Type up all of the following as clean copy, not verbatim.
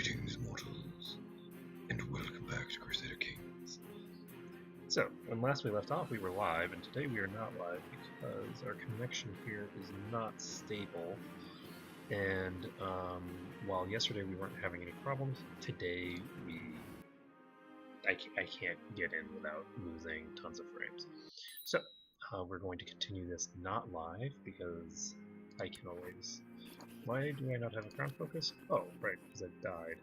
Greetings, mortals, and welcome back to Crusader Kings. So, when last we left off, we were live, and today we are not live because our connection here is not stable. And while yesterday we weren't having any problems, today I can't get in without losing tons of frames. So, we're going to continue this not live because I can always... Why do I not have a crown focus? Oh, right, because I died.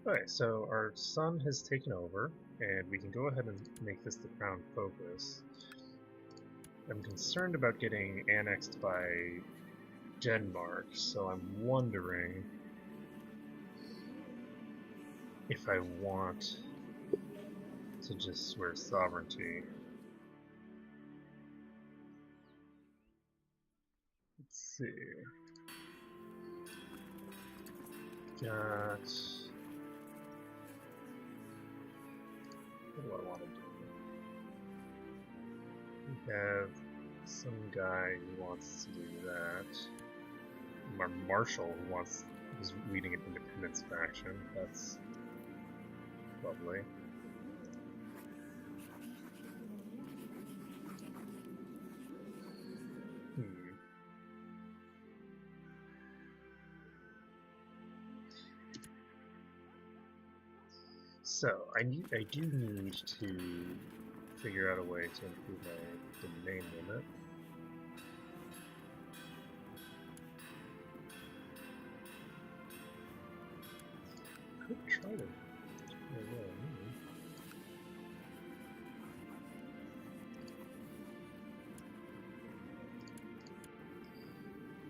Alright, so our sun has taken over, and we can go ahead and make this the crown focus. I'm concerned about getting annexed by Denmark, so I'm wondering if I want to just swear sovereignty. Let's see. Got... What do I want to do? We have some guy who wants to do that. Our marshal who's leading an independence faction. That's lovely. So, I do need to figure out a way to improve my domain limit. I could try to...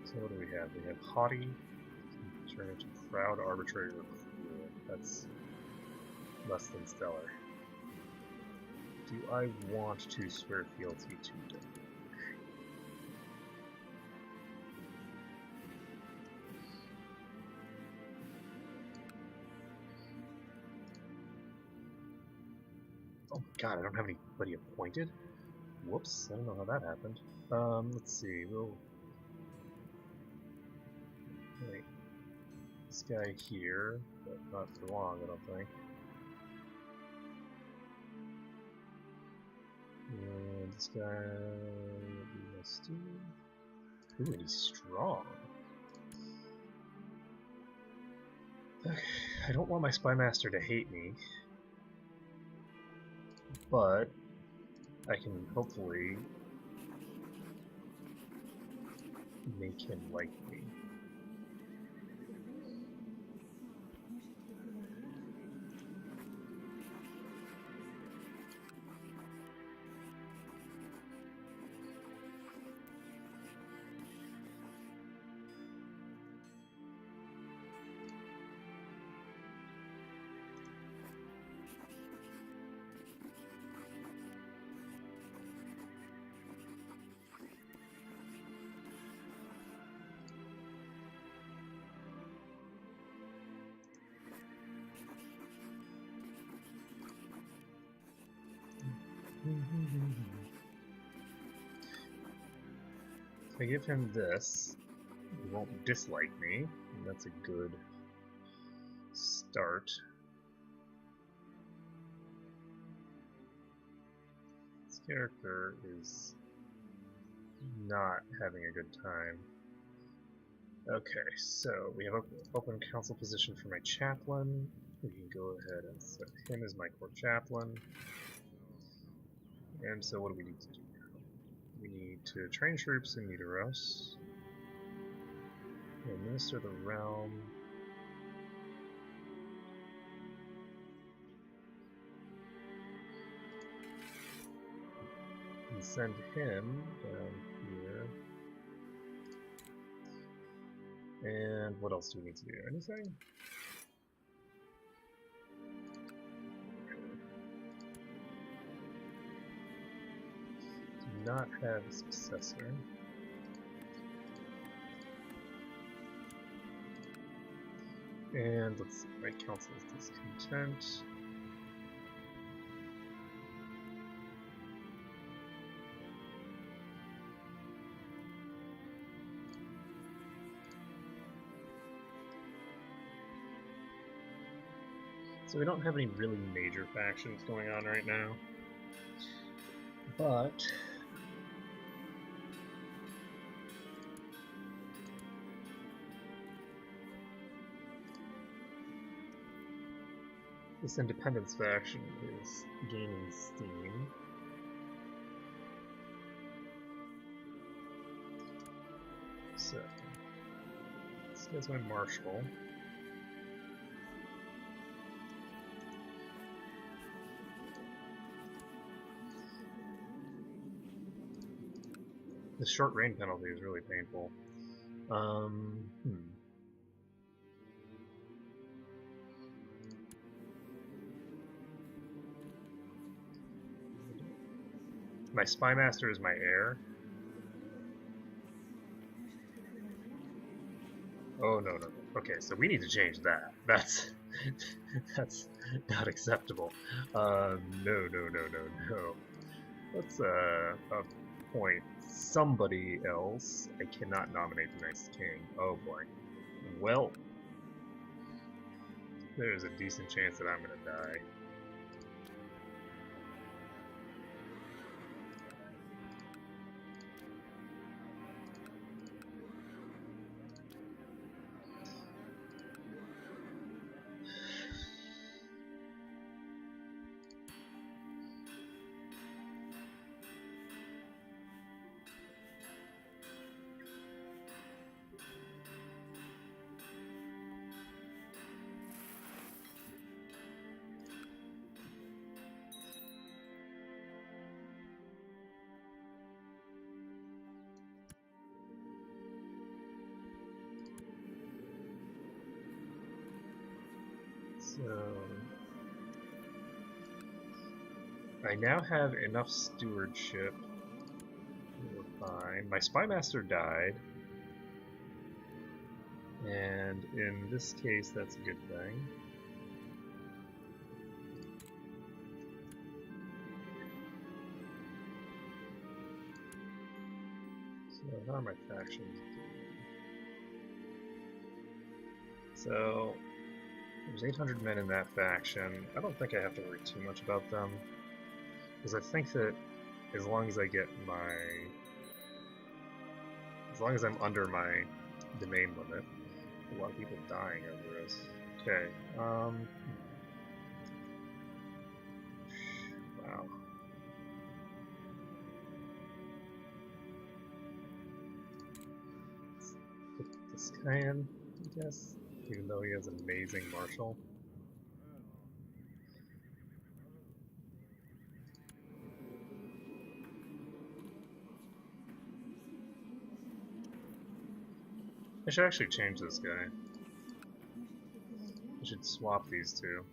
So what do we have? We have haughty, turn into proud, arbitrary, or cruel. That's less than stellar. Do I want to swear fealty to Denmark? Oh god, I don't have anybody appointed? Whoops, I don't know how that happened. Let's see, we'll... Wait. This guy here, but not for long, I don't think. And this guy will be my student. Ooh, and he's strong. Okay, I don't want my spy master to hate me, but I can hopefully make him like me. If I give him this, he won't dislike me, and that's a good start. This character is not having a good time. Okay, so we have an open council position for my chaplain. We can go ahead and set him as my court chaplain. And so what do we need to do now? We need to train troops in Nidaros. Administer the realm. And send him down here. And what else do we need to do? Anything? Do not have a successor. And let's see, my council is discontent. So we don't have any really major factions going on right now. But this independence faction is gaining steam. So this guy's my marshal. The short rain penalty is really painful. My spy master is my heir. Oh no. Okay, so we need to change that. That's not acceptable. No. Let's appoint somebody else. I cannot nominate the next king. Oh boy. Well, there's a decent chance that I'm gonna die. So I now have enough stewardship. We're fine. My spy master died, and in this case, that's a good thing. So how are my factions doing? So there's 800 men in that faction. I don't think I have to worry too much about them, because I think that as long as I get my, as long as I'm under my domain limit, a lot of people dying over this. Okay. Wow. Let's put this guy in, I guess, even though he has an amazing marshal. I should actually change this guy. I should swap these two.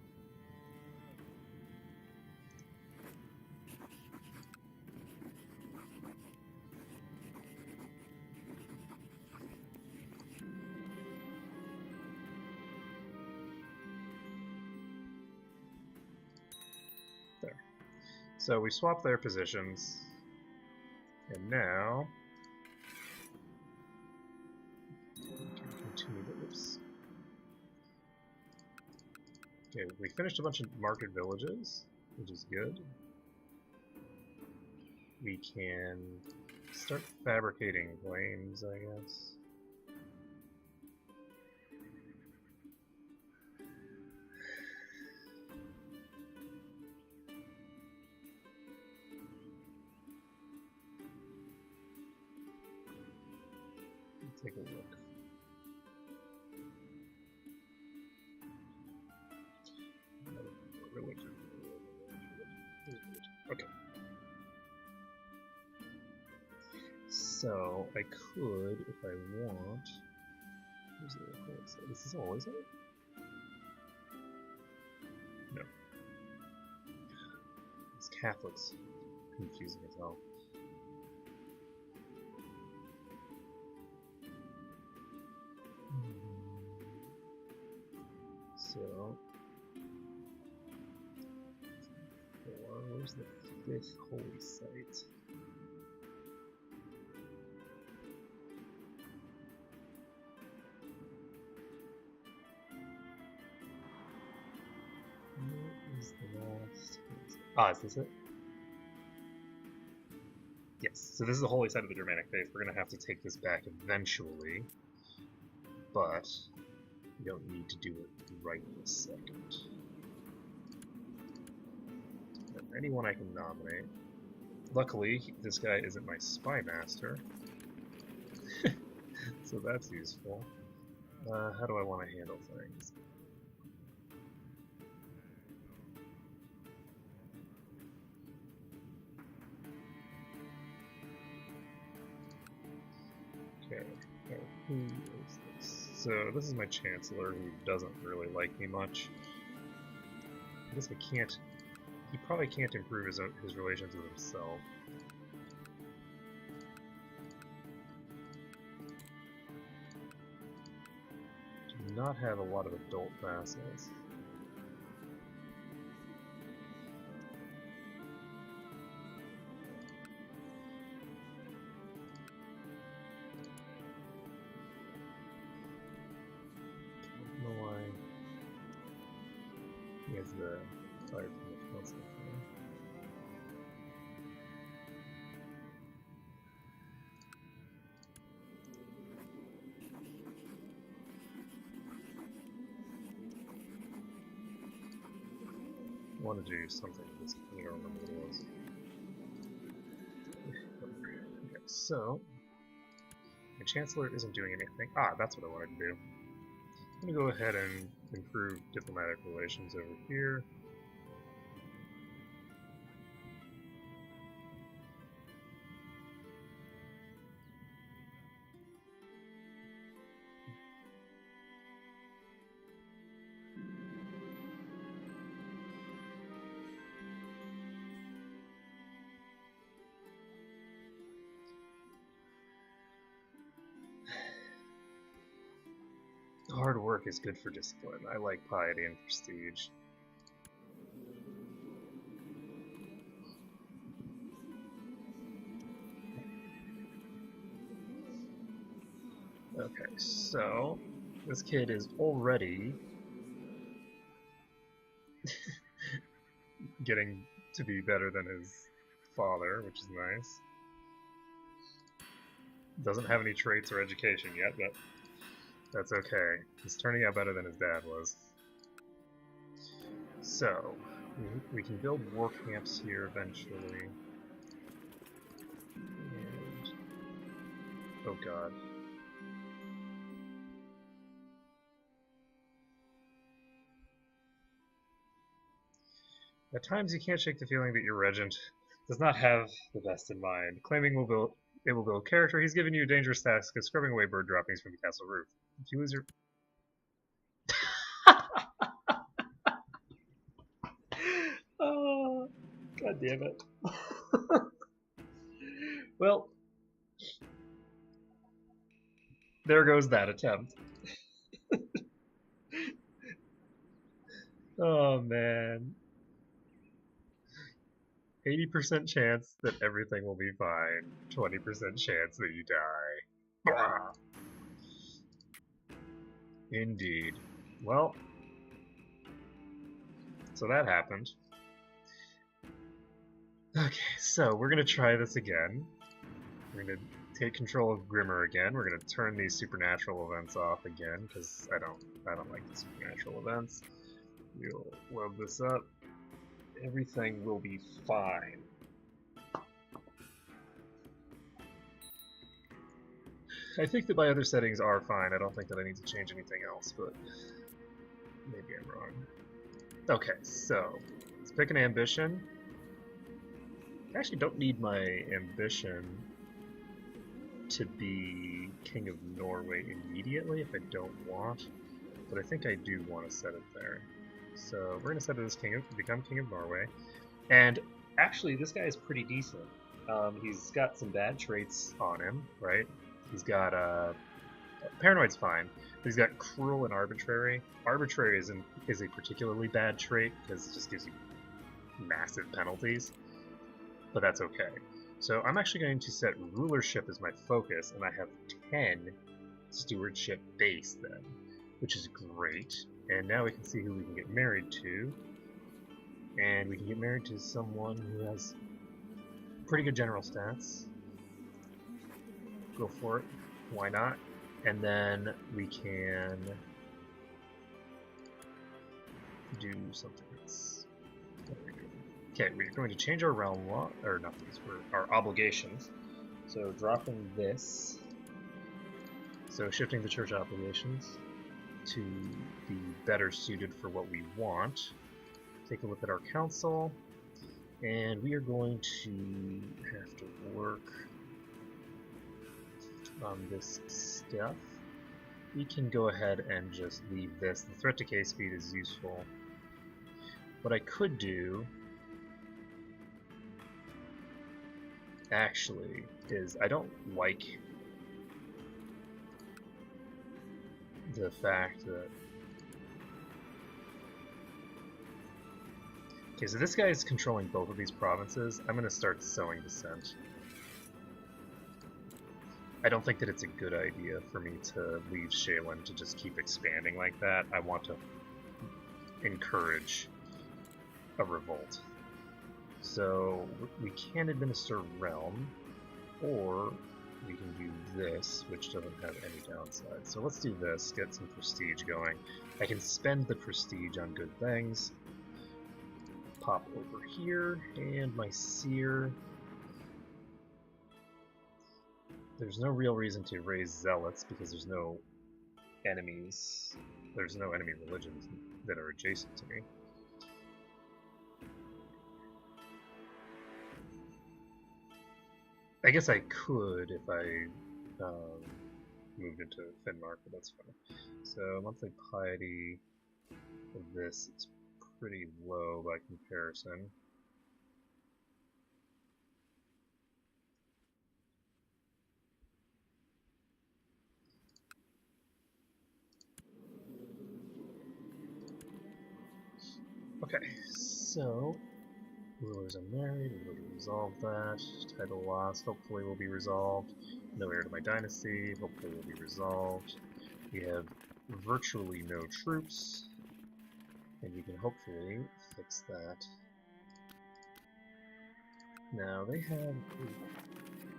There. So we swap their positions, and now okay, we finished a bunch of market villages, which is good. We can start fabricating flames, I guess. Let's take a look. Okay. So I could, if I want. Where's the record? Is this always it? No. It's Catholics. Confusing as hell. So. Where's the fifth holy site? is the last? Ah, is this it? Yes, so this is the holy site of the Germanic faith. We're going to have to take this back eventually, but we don't need to do it right this second. Anyone I can nominate. Luckily, this guy isn't my spy master, so that's useful. How do I want to handle things? Okay, who is this? So this is my Chancellor, who doesn't really like me much. I guess I can't. He probably can't improve his relations with himself. Do not have a lot of adult vassals. He has the fire from the council. I want to do something with this. I don't remember what it was. Okay, so the Chancellor isn't doing anything. Ah, that's what I wanted to do. I'm going to go ahead and improve diplomatic relations over here. Hard work is good for discipline. I like piety and prestige. Okay, so this kid is already getting to be better than his father, which is nice. Doesn't have any traits or education yet, but that's okay. He's turning out better than his dad was. So, we can build war camps here eventually. And, oh god. At times you can't shake the feeling that your regent does not have the best in mind. Claiming it will build character, he's given you a dangerous task of scrubbing away bird droppings from the castle roof. If you lose your... Oh, god damn it. Well, there goes that attempt. Oh man. 80% chance that everything will be fine, 20% chance that you die. Bah! Indeed. Well, so that happened. Okay, so we're gonna try this again. We're gonna take control of Grimr again. We're gonna turn these supernatural events off again, because I don't like the supernatural events. We'll load this up. Everything will be fine. I think that my other settings are fine. I don't think that I need to change anything else, but maybe I'm wrong. Okay, so let's pick an ambition. I actually don't need my ambition to be King of Norway immediately if I don't want, but I think I do want to set it there. So we're going to set it as become King of Norway. And actually, this guy is pretty decent. He's got some bad traits on him, right? He's got, paranoid's fine, but he's got cruel and arbitrary. Arbitrary is a particularly bad trait, because it just gives you massive penalties, but that's okay. So I'm actually going to set rulership as my focus, and I have 10 stewardship base then, which is great. And now we can see who we can get married to. And we can get married to someone who has pretty good general stats. Go for it. Why not? And then we can do something else. What are we doing? Okay, we're going to change our realm law, or not these, our obligations. So dropping this, so shifting the church obligations to be better suited for what we want. Take a look at our council, and we are going to have to work on this stuff. We can go ahead and just leave this. The threat decay speed is useful. What I could do, actually, is I don't like the fact that... Okay, so this guy is controlling both of these provinces. I'm going to start sowing dissent. I don't think that it's a good idea for me to leave Shaylin to just keep expanding like that. I want to encourage a revolt. So we can administer Realm, or we can do this, which doesn't have any downside. So let's do this, get some prestige going. I can spend the prestige on good things. Pop over here, and my seer. There's no real reason to raise zealots because there's no enemies. There's no enemy religions that are adjacent to me. I guess I could if I moved into Finnmark, but that's fine. So monthly piety of this is pretty low by comparison. Okay, so rulers are married, we will resolve that. Title loss hopefully will be resolved. No heir to my dynasty, hopefully will be resolved. We have virtually no troops, and we can hopefully fix that. Now they have,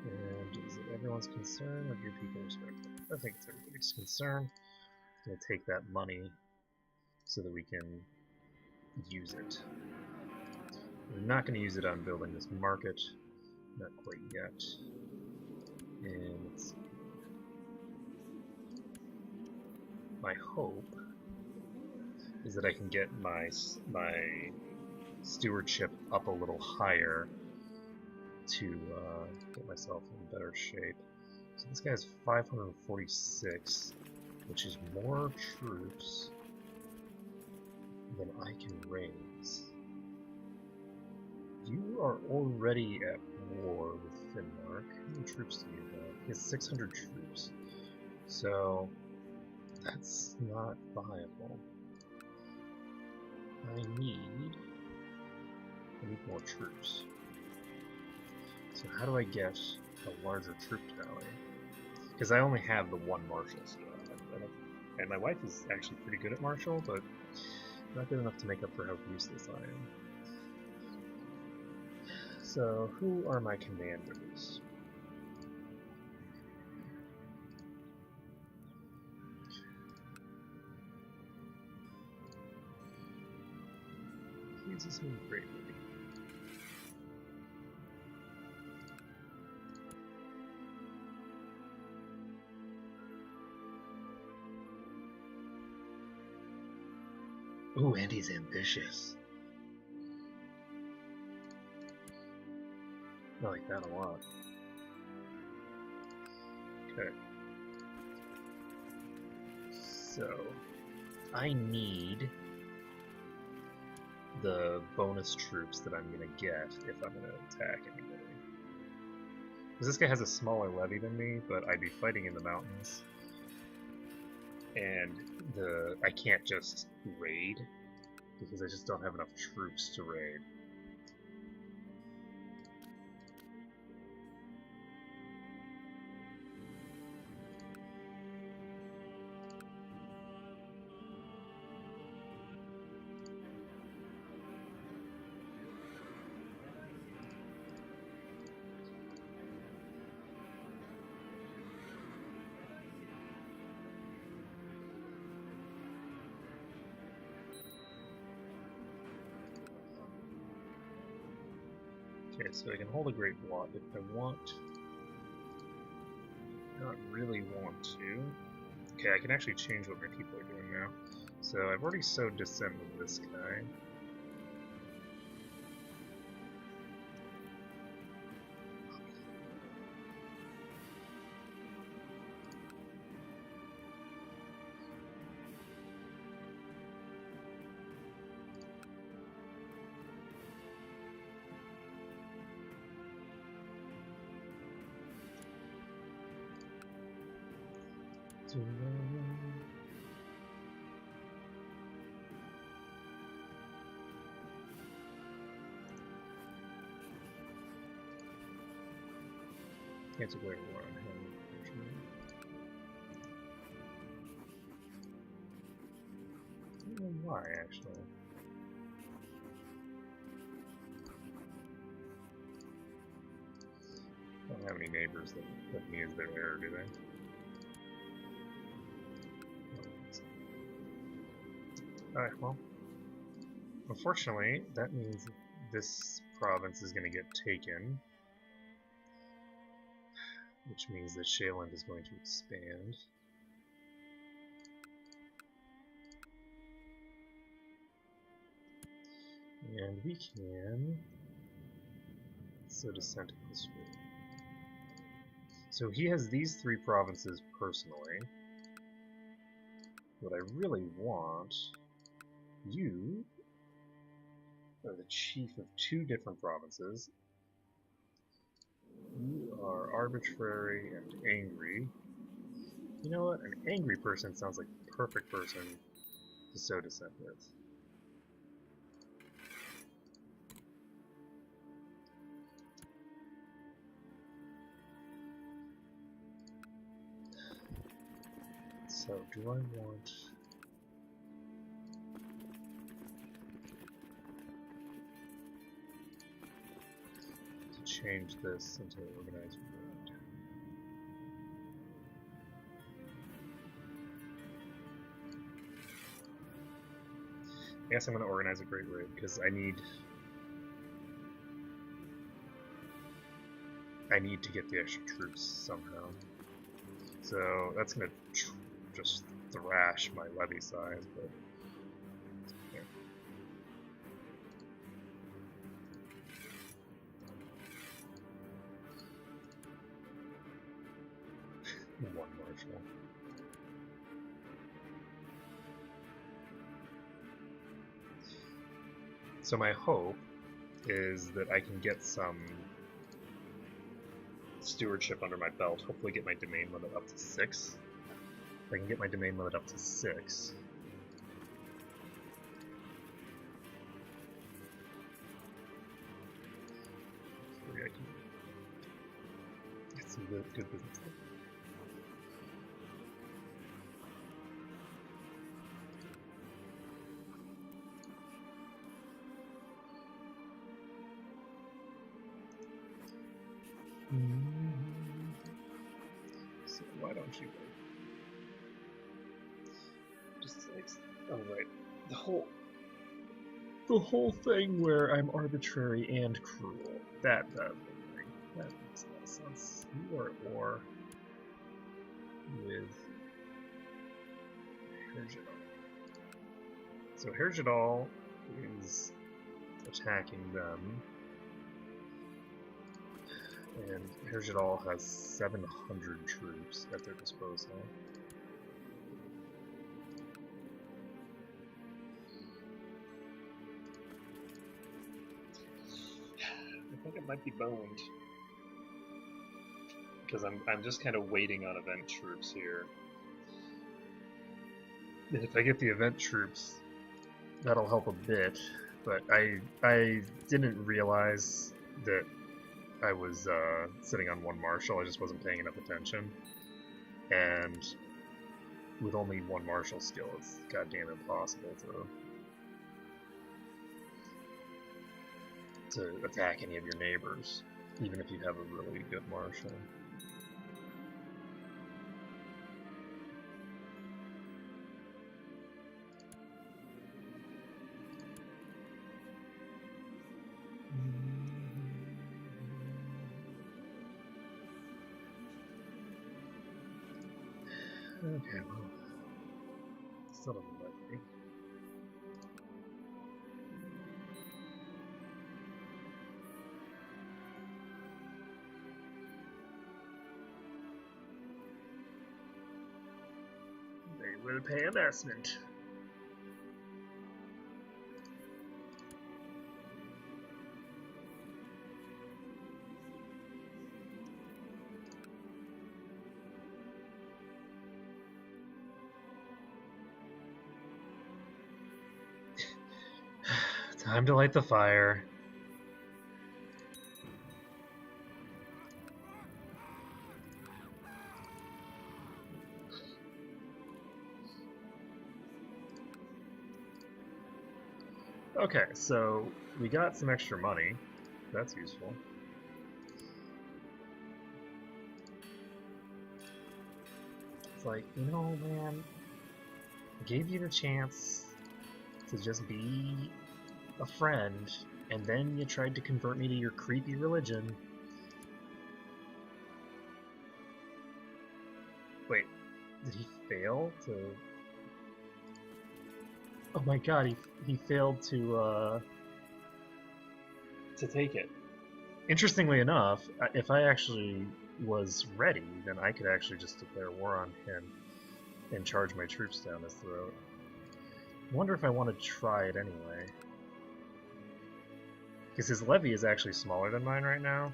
and is it everyone's concern or do people respect it? I think it's everybody's concern. I'm going to take that money so that we can use it. We're not going to use it on building this market, not quite yet. And let's see. My hope is that I can get my stewardship up a little higher to get myself in better shape. So this guy has 546, which is more troops than I can raise. You are already at war with Finnmark. How many troops do you have? He has 600 troops. So that's not viable. I need more troops. So how do I get a larger troop tally? Because I only have the one marshal still. And my wife is actually pretty good at marshal, but not good enough to make up for how useless I am. So, who are my commanders? Pleases me greatly. Ooh, and he's ambitious. I like that a lot. Okay. So, I need the bonus troops that I'm going to get if I'm going to attack anybody. Because this guy has a smaller levy than me, but I'd be fighting in the mountains. And I can't just raid, because I just don't have enough troops to raid. Okay, so I can hold a Great Blot if I want. Not really want to. Okay, I can actually change what my people are doing now. So I've already sowed Descent with this guy. Can't take away war on him, unfortunately. I don't know why, actually. Don't have any neighbors that put me as their heir, do they? Alright, well. Unfortunately, that means this province is going to get taken. Which means that Shaland is going to expand. And we can... So Descent this way. So he has these 3 provinces personally. What I really want... You are the chief of 2 different provinces. You are arbitrary and angry. You know what? An angry person sounds like the perfect person to sow Descent with. So, do I want... to change this into organized road? I guess I'm going to organize a Great Raid, because I need to get the extra troops somehow. So that's going to just thrash my levy size, but yeah. One marshal. So my hope is that I can get some stewardship under my belt, hopefully get my domain limit up to 6. If I can get my domain limit up to 6, hopefully I can get some good business. So why don't you just like, oh right, the whole thing where I'm arbitrary and cruel, that makes a lot of sense. You are at war with Herjadal. So Herjadal is attacking them. And Herjadal has 700 troops at their disposal. I think it might be boned. Because I'm just kind of waiting on event troops here. And if I get the event troops, that'll help a bit. But I didn't realize that I was sitting on 1 marshal. I just wasn't paying enough attention, and with only 1 marshal skill, it's goddamn impossible to attack any of your neighbors, even if you have a really good marshal. Okay, well, still doesn't like me. They will pay investment. Time to light the fire. Okay, so we got some extra money. That's useful. It's like, you know, man, I gave you the chance to just be a friend, and then you tried to convert me to your creepy religion. Wait, did he fail to... Oh my god, he failed to take it. Interestingly enough, if I actually was ready, then I could actually just declare war on him and charge my troops down his throat. I wonder if I want to try it anyway. Because his levy is actually smaller than mine right now.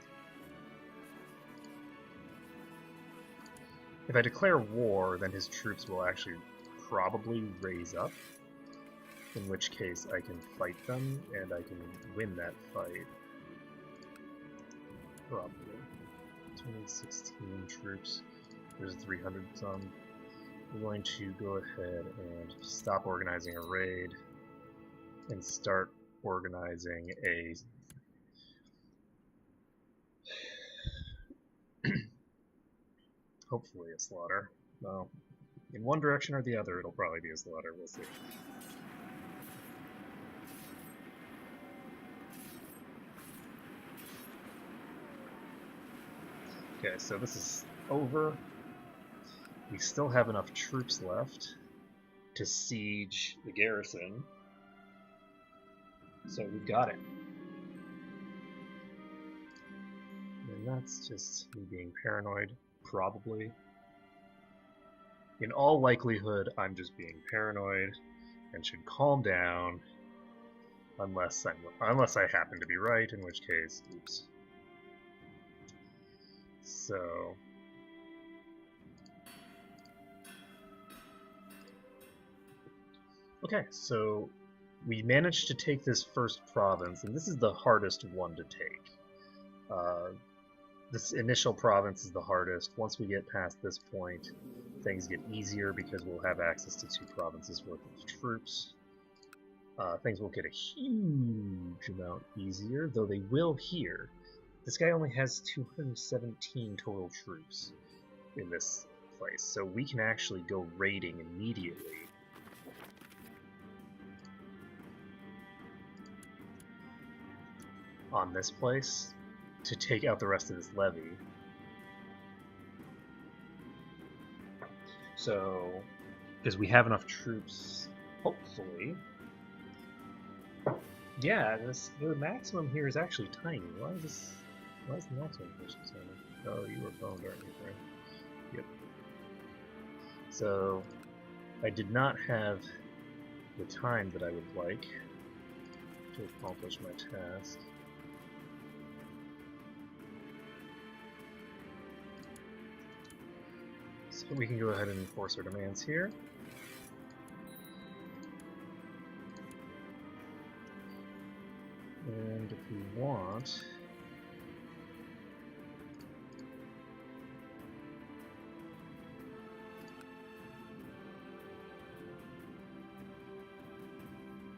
If I declare war, then his troops will actually probably raise up. In which case I can fight them, and I can win that fight. Probably. 2016 troops. There's 300 some. We're going to go ahead and stop organizing a raid and start organizing a hopefully a slaughter. Well, in one direction or the other, it'll probably be a slaughter. We'll see. Okay, so this is over. We still have enough troops left to siege the garrison. So we've got it. And that's just me being paranoid, probably. In all likelihood, I'm just being paranoid and should calm down unless I happen to be right, in which case, oops. So okay, so we managed to take this first province, and this is the hardest one to take. This initial province is the hardest. Once we get past this point, things get easier because we'll have access to 2 provinces worth of troops. Things will get a huge amount easier, though they will here. This guy only has 217 total troops in this place, so we can actually go raiding immediately. On this place to take out the rest of this levy. So, because we have enough troops, hopefully. Yeah, the maximum here is actually tiny. Why is the maximum here so tiny? Oh, you were boned, aren't you, friend? Yep. So, I did not have the time that I would like to accomplish my task. So we can go ahead and enforce our demands here. And if we want,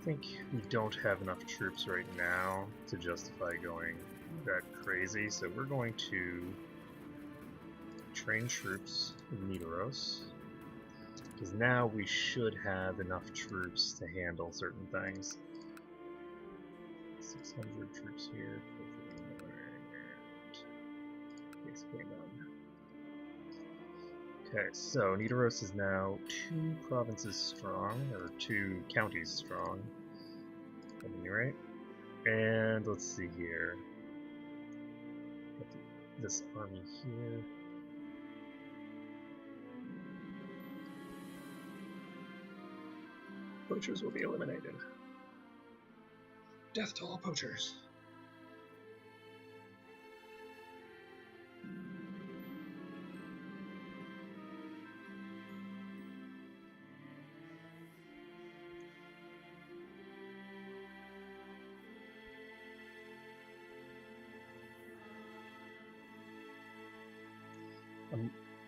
I think we don't have enough troops right now to justify going that crazy, so we're going to train troops in Nidaros, because now we should have enough troops to handle certain things. 600 troops here, basically none. Okay, so Nidaros is now 2 provinces strong, or 2 counties strong, at any rate. And let's see here. This army here. Poachers will be eliminated. Death to all poachers.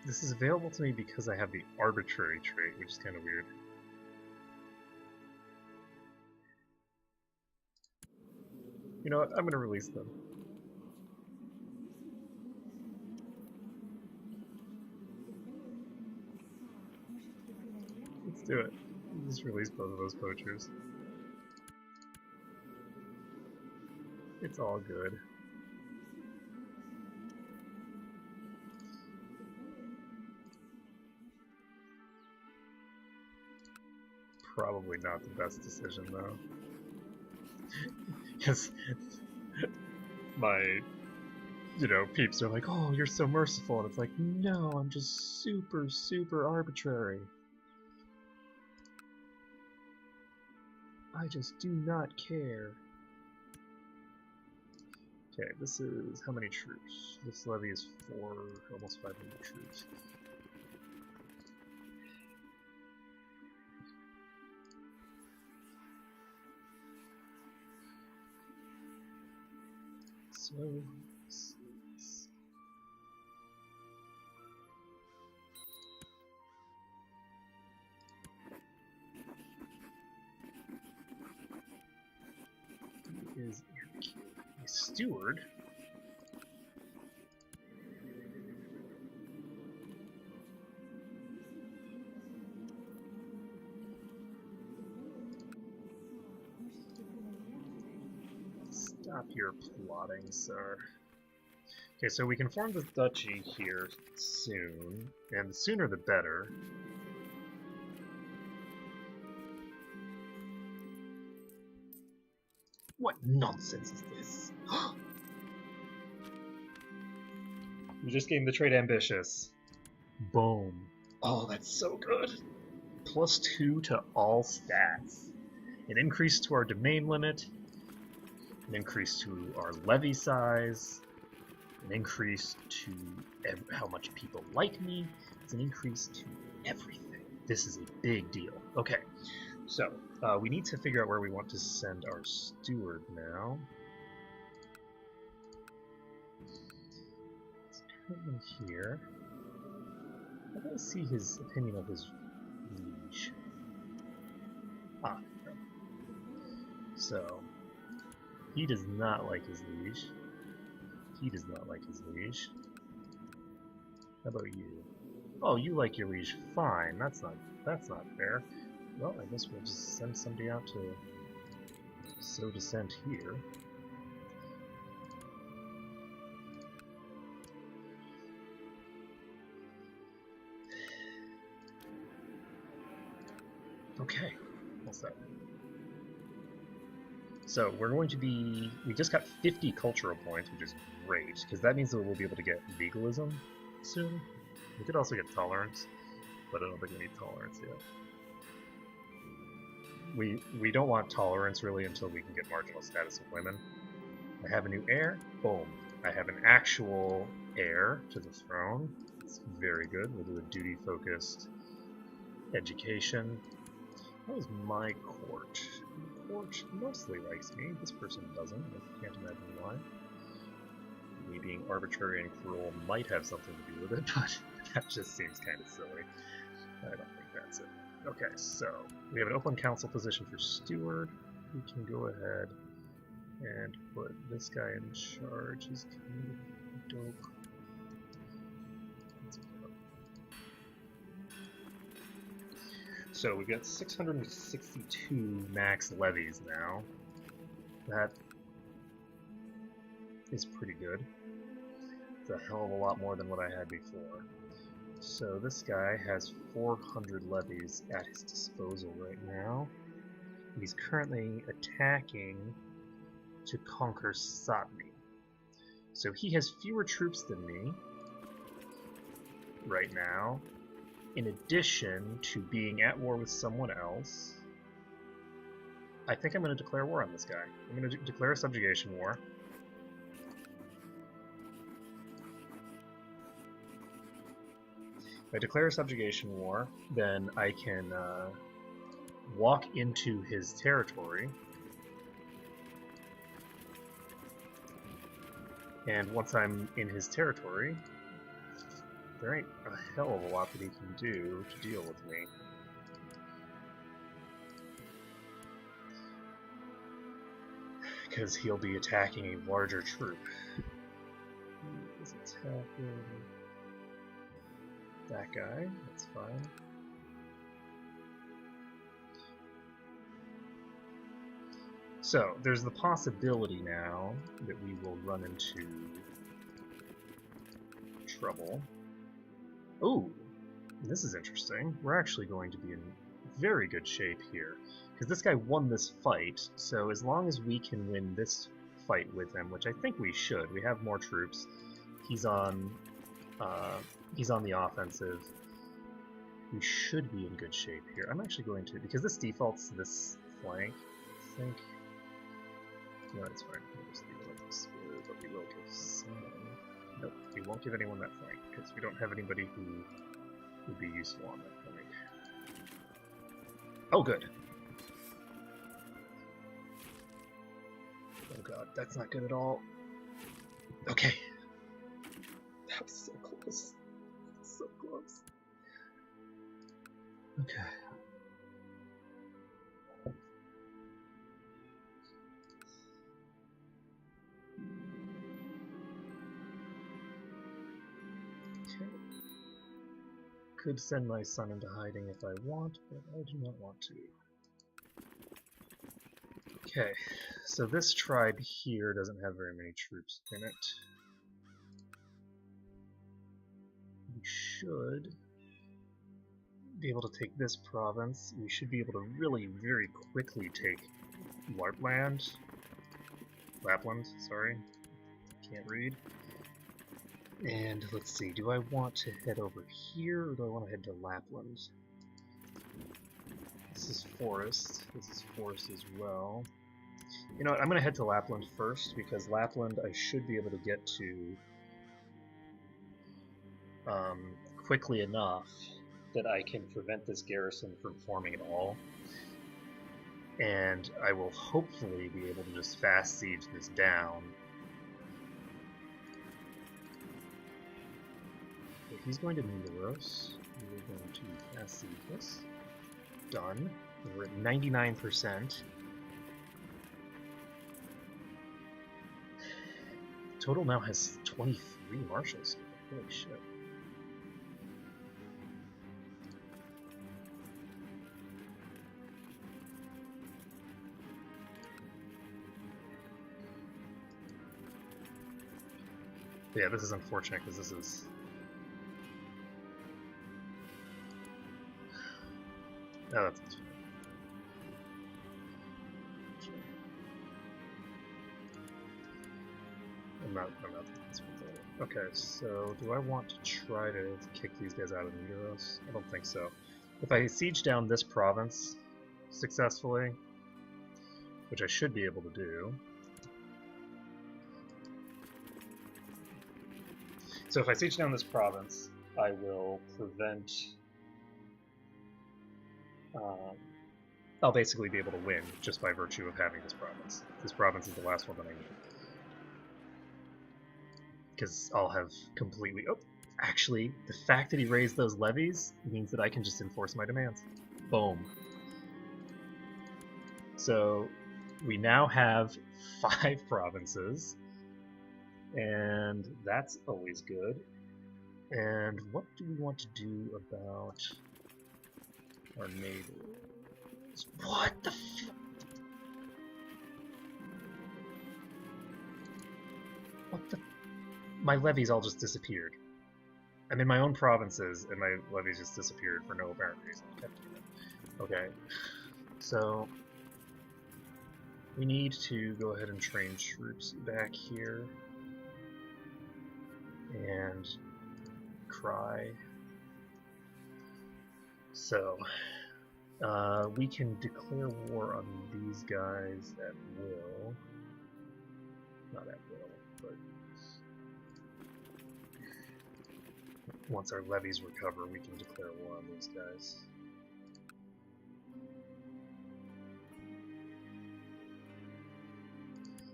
This is available to me because I have the arbitrary trait, which is kind of weird. You know what? I'm going to release them. Let's do it. Just release both of those poachers. It's all good. Probably not the best decision, though. Because my, peeps are like, oh, you're so merciful. And it's like, no, I'm just super, super arbitrary. I just do not care. Okay, this is how many troops? This levy is 4, almost 500 troops. So, is a steward. Stop your plotting, sir. Okay, so we can form the duchy here soon, and the sooner the better. What nonsense is this? We just gained the trait Ambitious. Boom. Oh, that's so good. +2 to all stats. An increase to our domain limit. An increase to our levy size. An increase to how much people like me. It's an increase to everything. This is a big deal. Okay, so we need to figure out where we want to send our steward now. Let's come in here. How do I see his opinion of his liege? Ah, so he does not like his liege. He does not like his liege. How about you? Oh, you like your liege. Fine. That's not fair. Well, I guess we'll just send somebody out to sow dissent here. Okay, what's that? So we're going to be, we just got 50 cultural points, which is great, because that means that we'll be able to get legalism soon. We could also get tolerance, but I don't think we need tolerance yet. We don't want tolerance really until we can get marginal status of women. I have a new heir, boom. I have an actual heir to the throne. It's very good. We'll do a duty-focused education. That was my court. The court mostly likes me. This person doesn't. I can't imagine why. Me being arbitrary and cruel might have something to do with it, but that just seems kind of silly. I don't think that's it. Okay, so we have an open council position for steward. We can go ahead and put this guy in charge. He's kind of dope. So we've got 662 max levies now. That is pretty good. It's a hell of a lot more than what I had before. So this guy has 400 levies at his disposal right now. He's currently attacking to conquer Satni. So he has fewer troops than me right now, in addition to being at war with someone else. I think I'm going to declare war on this guy. I'm going to declare a subjugation war. If I declare a subjugation war, then I can walk into his territory. And once I'm in his territory, there ain't a hell of a lot that he can do to deal with me. Because he'll be attacking a larger troop. He is attacking that guy, that's fine. So, there's the possibility now that we will run into trouble. Ooh, this is interesting. We're actually going to be in very good shape here. Because this guy won this fight, so as long as we can win this fight with him, which I think we should, we have more troops. He's on the offensive. We should be in good shape here. I'm actually going to, because this defaults to this flank, I think. No, it's fine. We'll just leave it like this, but we will give some. Nope, we won't give anyone that flank, because we don't have anybody who would be useful on that flank. Oh, good. Oh god, that's not good at all. Okay. That was so close. So close. Okay. Could send my son into hiding if I want, but I do not want to. Okay, so this tribe here doesn't have very many troops in it. We should be able to take this province. We should be able to really, very quickly take Lapland, sorry. Can't read. And let's see, do I want to head over here, or do I want to head to Lapland? This is forest. This is forest as well. You know what, I'm going to head to Lapland first, because Lapland I should be able to get to quickly enough that I can prevent this garrison from forming at all. And I will hopefully be able to just fast siege this down. If he's going to Milos, we're going to fast siege this. Done. We're at 99%. Total now has 23 marshals. Holy shit. Yeah, this is unfortunate because this is... Oh, that's... I'm not okay, so do I want to try to kick these guys out of Milos? I don't think so. If I siege down this province successfully, which I should be able to do. So if I siege down this province, I will prevent... I'll basically be able to win just by virtue of having this province. This province is the last one that I need. Because I'll have completely... Oh, actually, the fact that he raised those levies means that I can just enforce my demands. Boom. So we now have 5 provinces, and that's always good. And what do we want to do about our neighbors? What the f... What the... My levies all just disappeared. I'm in my own provinces, and my levies just disappeared for no apparent reason. Okay, so we need to go ahead and train troops back here and cry. So we can declare war on these guys at will. Not at will, but once our levies recover, we can declare war on these guys.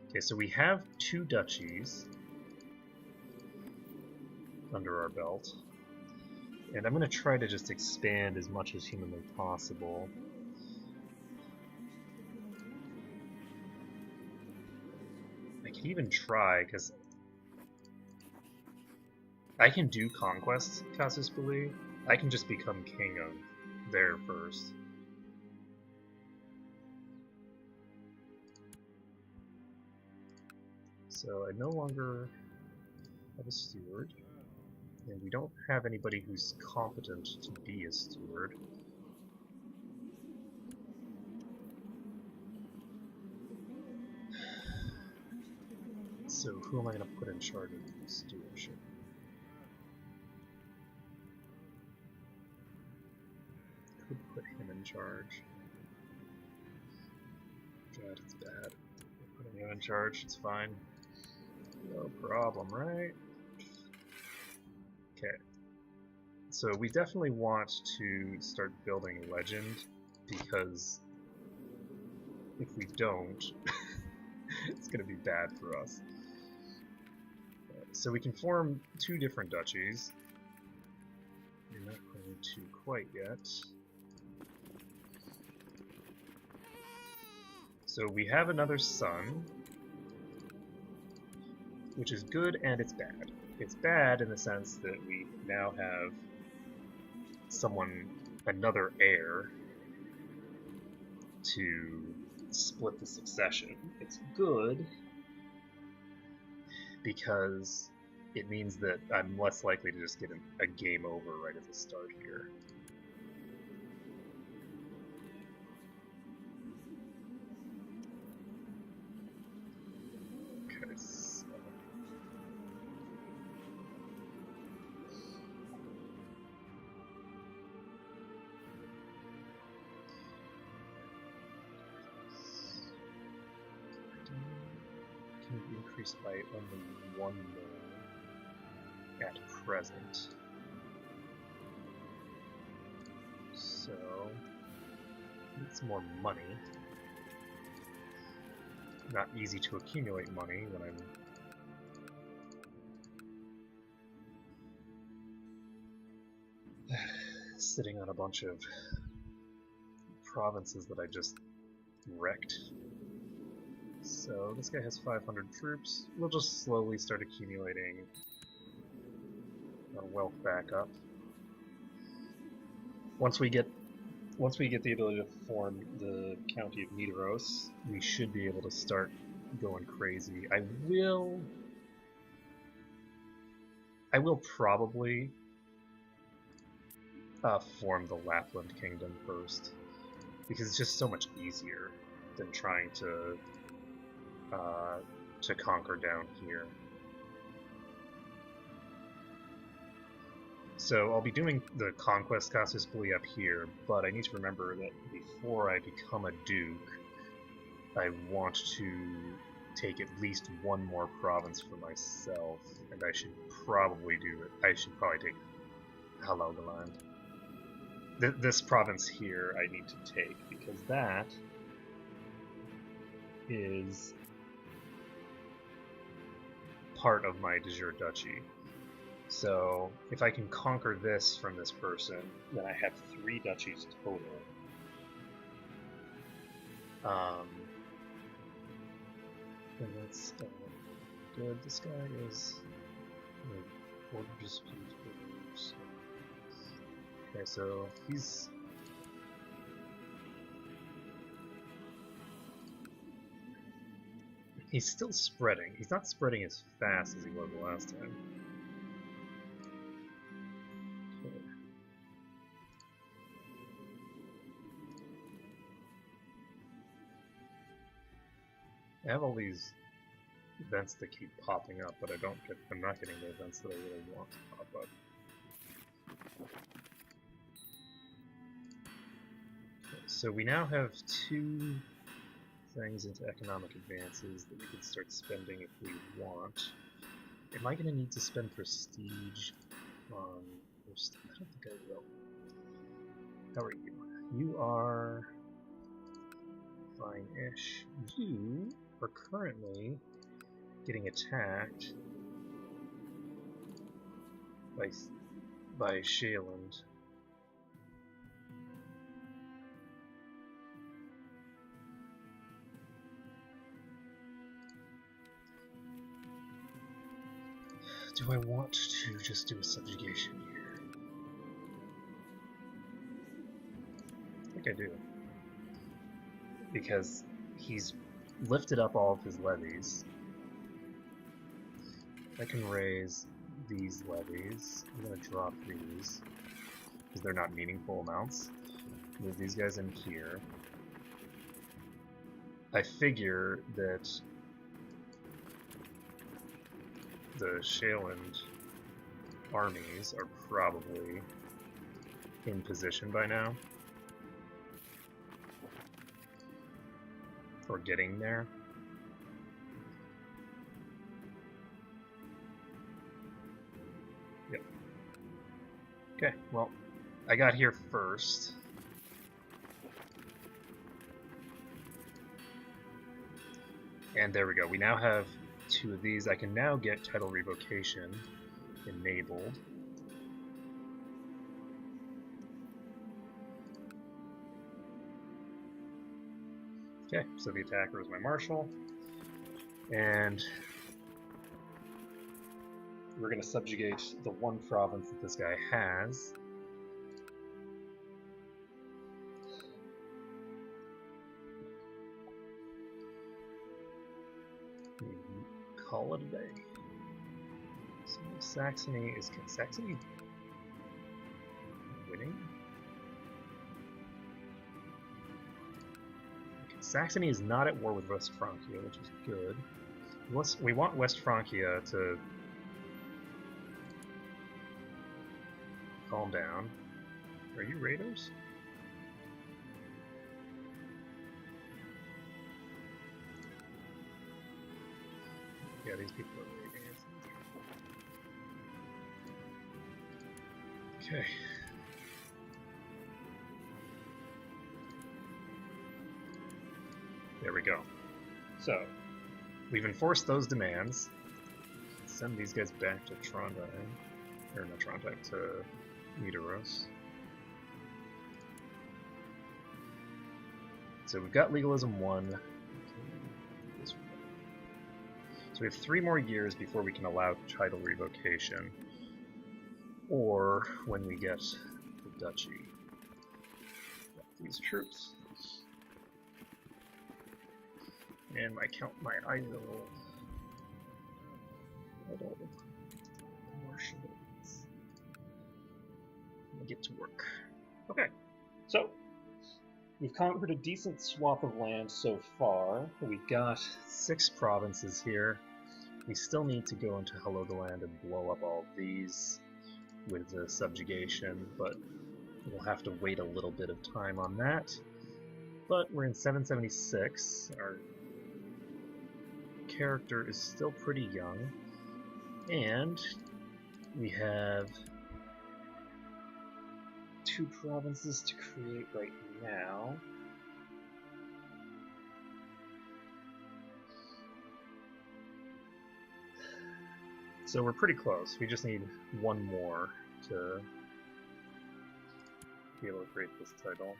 Okay, so we have 2 duchies under our belt, and I'm going to try to just expand as much as humanly possible. I can even try, because I can do conquest, Casus Belli. I can just become king of there first. So I no longer have a steward, and we don't have anybody who's competent to be a steward. So who am I going to put in charge of the stewardship? Could put him in charge. God, it's bad. Putting him in charge, it's fine. No problem, right? Okay. So we definitely want to start building legend, because if we don't, it's going to be bad for us. So we can form 2 different duchies. We're not going to quite yet. So we have another son, which is good and it's bad. It's bad in the sense that we now have another heir to split the succession. It's good because it means that I'm less likely to just get a game over right at the start here. Okay, so can be increased by only 1 more at present. So it's more money. Not easy to accumulate money when I'm sitting on a bunch of provinces that I just wrecked. So this guy has 500 troops. We'll just slowly start accumulating our wealth back up. Once we get the ability to form the county of Nidaros, we should be able to start going crazy. I will probably form the Lapland Kingdom first, because it's just so much easier than trying to conquer down here. So I'll be doing the conquest Casus Belli up here, but I need to remember that before I become a duke, I want to take at least 1 more province for myself, and I should probably do it. I should probably take Halogaland. This province here I need to take, because that is part of my de jure duchy. So if I can conquer this from this person, then I have 3 duchies total. And that's good. This guy is border dispute. Okay, so he's still spreading. He's not spreading as fast as he was the last time. I have all these events that keep popping up, but I'm not getting the events that I really want to pop up. Okay, so we now have 2 things into economic advances that we can start spending if we want. Am I going to need to spend prestige on... I don't think I will. How are you? You are... fine-ish. You are currently getting attacked by Shayland. Do I want to just do a subjugation here? I think I do. Because he's lifted up all of his levies. I can raise these levies. I'm going to drop these, because they're not meaningful amounts. Move these guys in here. I figure that the Shayland armies are probably in position by now. Or getting there. Yep. Okay, well, I got here first. And there we go. We now have 2 of these. I can now get title revocation enabled. Okay, so the attacker is my marshal, and we're going to subjugate the 1 province that this guy has. Call it a day. So Saxony is Saxony winning? Okay, Saxony is not at war with West Francia, which is good. We want West Francia to calm down. Are you raiders? Yeah, these people are raiding us. Okay. There we go. So, we've enforced those demands. Send these guys back to Trondheim. Or not Trondheim, to Nidaros. So we've got Legalism 1. So we have 3 more years before we can allow title revocation, or when we get the duchy. Got these troops, and my idle marshals. Get to work. Okay, so we've conquered a decent swath of land so far. We've got 6 provinces here. We still need to go into Helgoland and blow up all of these with the subjugation, but we'll have to wait a little bit of time on that. But we're in 776. Our character is still pretty young, and we have 2 provinces to create right now. So we're pretty close. We just need 1 more to be able to create this title.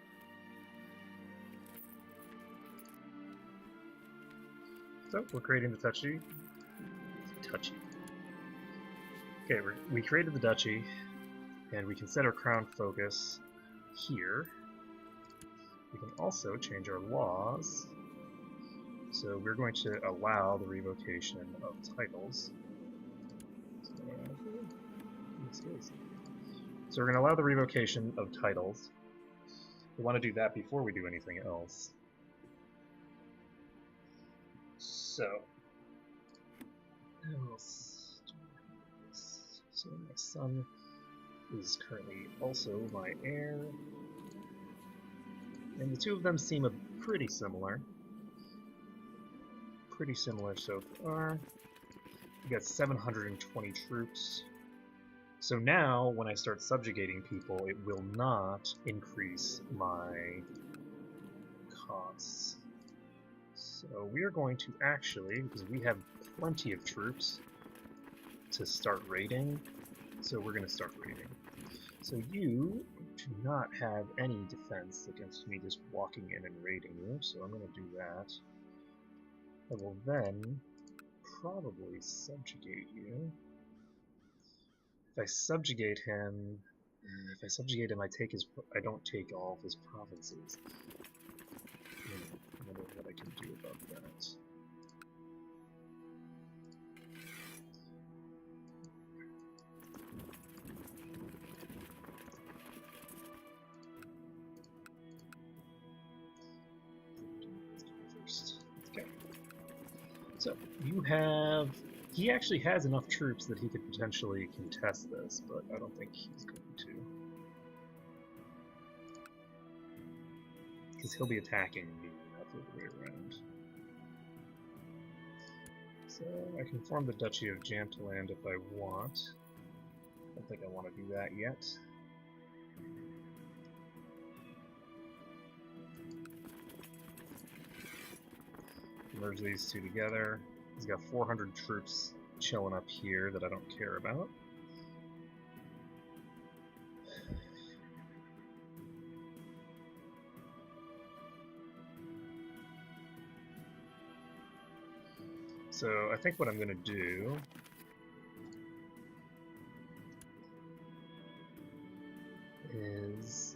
So we're creating the duchy. Okay, we created the duchy, and we can set our crown focus here. We can also change our laws. So we're going to allow the revocation of titles. So we're going to allow the revocation of titles. We want to do that before we do anything else. So, now let's do this. So my son is currently also my heir, and the two of them seem pretty similar. Pretty similar so far. We got 720 troops. So now, when I start subjugating people, it will not increase my costs. So we are going to actually, because we have plenty of troops to start raiding, so we're going to start raiding. So you do not have any defense against me just walking in and raiding you, so I'm going to do that. I will then probably subjugate you. If I subjugate him, I don't take all of his provinces. I wonder what I can do about that. First. Okay. So, he actually has enough troops that he could potentially contest this, but I don't think he's going to. Because he'll be attacking me, not the other way around. So, I can form the Duchy of Jamtaland if I want. I don't think I want to do that yet. Merge these two together. He's got 400 troops chilling up here that I don't care about. So I think what I'm going to do is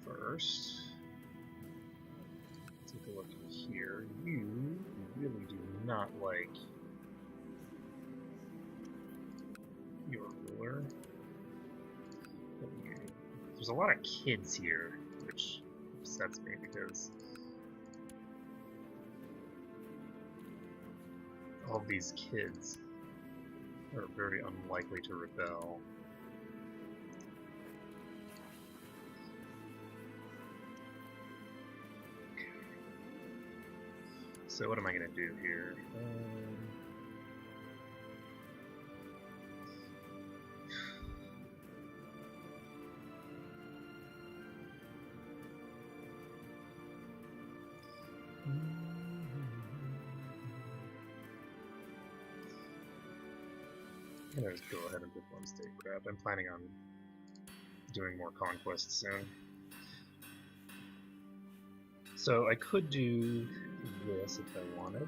first take a look here. You really do not like your ruler. There's a lot of kids here, which upsets me because all these kids are very unlikely to rebel. So what am I going to do here? I'm going to just go ahead and put one state grab. I'm planning on doing more conquests soon. So I could do this if I wanted.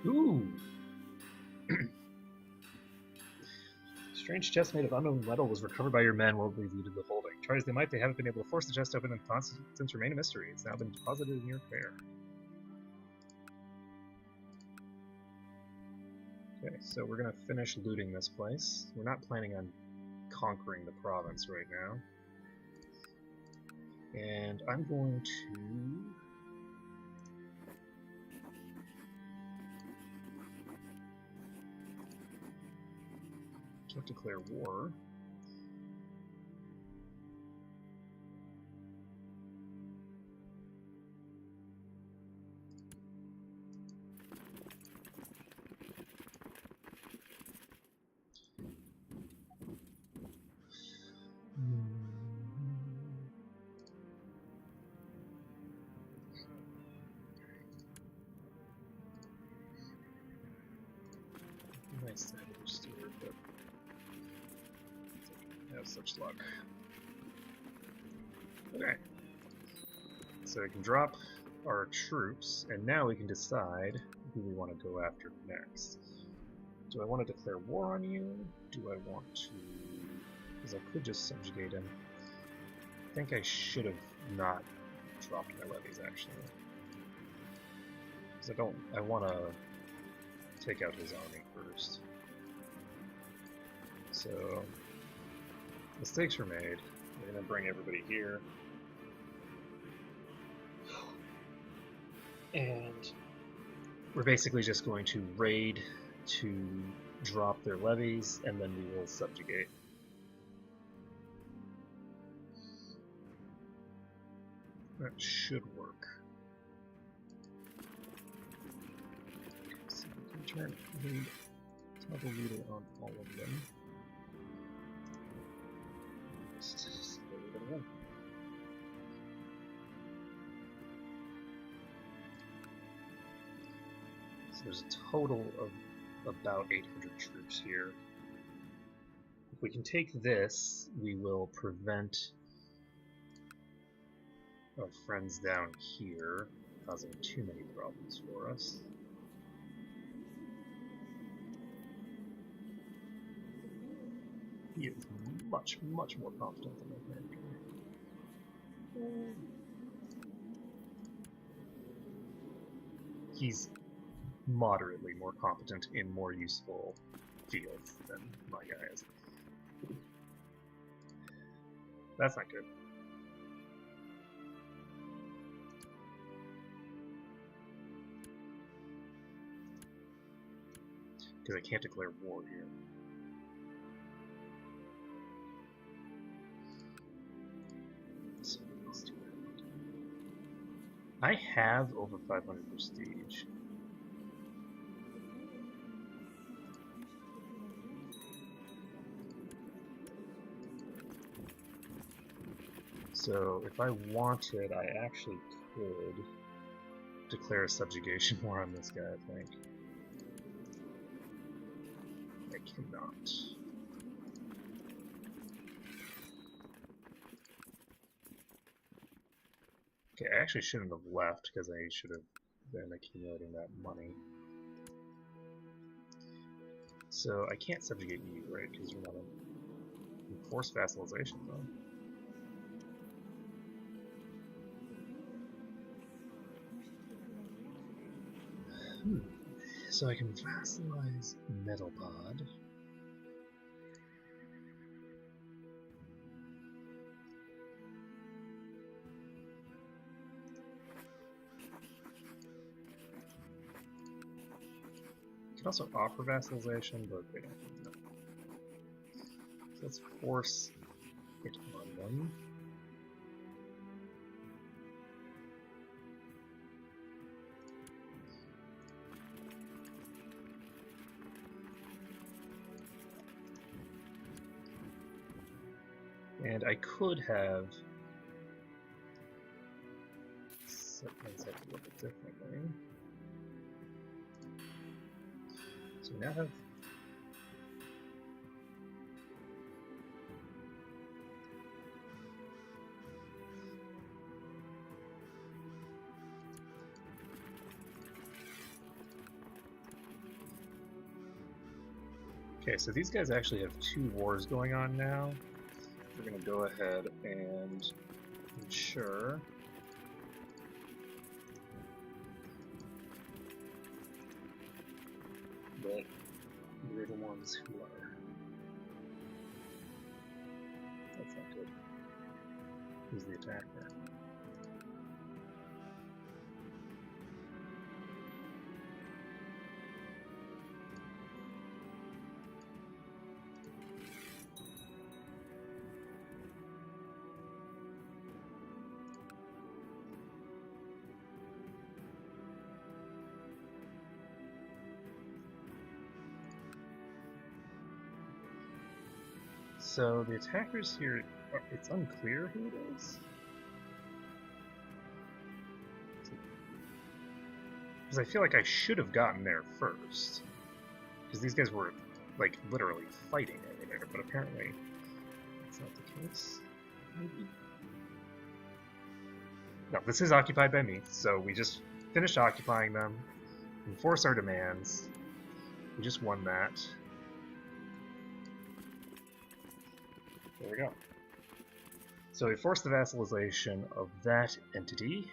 Ooh! Strange chest made of unknown metal was recovered by your men while we looted the holding. Try as they might, they haven't been able to force the chest open, and since remain a mystery. It's now been deposited in your fair. Okay, so we're going to finish looting this place. We're not planning on conquering the province right now. And I'm going to can't declare war. Nice to have a steward, but I don't have such luck. Okay. So we can drop our troops, and now we can decide who we want to go after next. Do I want to declare war on you? Do I want to... Because I could just subjugate him. I think I should have not dropped my levies, actually. Because I want to take out his army first. So, mistakes were made. We're going to bring everybody here. And we're basically just going to raid to drop their levies, and then we will subjugate. That should work. Okay, so we can turn raid toggle leader on all of them. Just see where we're gonna go. So there's a total of about 800 troops here. If we can take this, we will prevent our friends down here causing too many problems for us. He is much, much more confident than my character. He's moderately more competent in more useful fields than my guy is. That's not good. Because I can't declare war here. So let's do that. I have over 500 prestige. So if I wanted, I actually could declare a subjugation war on this guy, I think. I cannot. Okay, I actually shouldn't have left because I should have been accumulating that money. So I can't subjugate you, right? Because you're not in forced vassalization zone. So I can vassalize Metalpod. You can also offer vassalization, but they don't do that. So let's force it on them. And I could have set things up a little bit differently. So we now have okay, so these guys actually have 2 wars going on now. We're going to go ahead and ensure that we're the ones who are. That's not good. Who's the attacker? So the attackers here, it's unclear who it is. Because I feel like I should have gotten there first. Because these guys were, like, literally fighting over there, but apparently that's not the case. Maybe. No, this is occupied by me, so we just finished occupying them, enforce our demands. We just won that. There we go. So we forced the vassalization of that entity.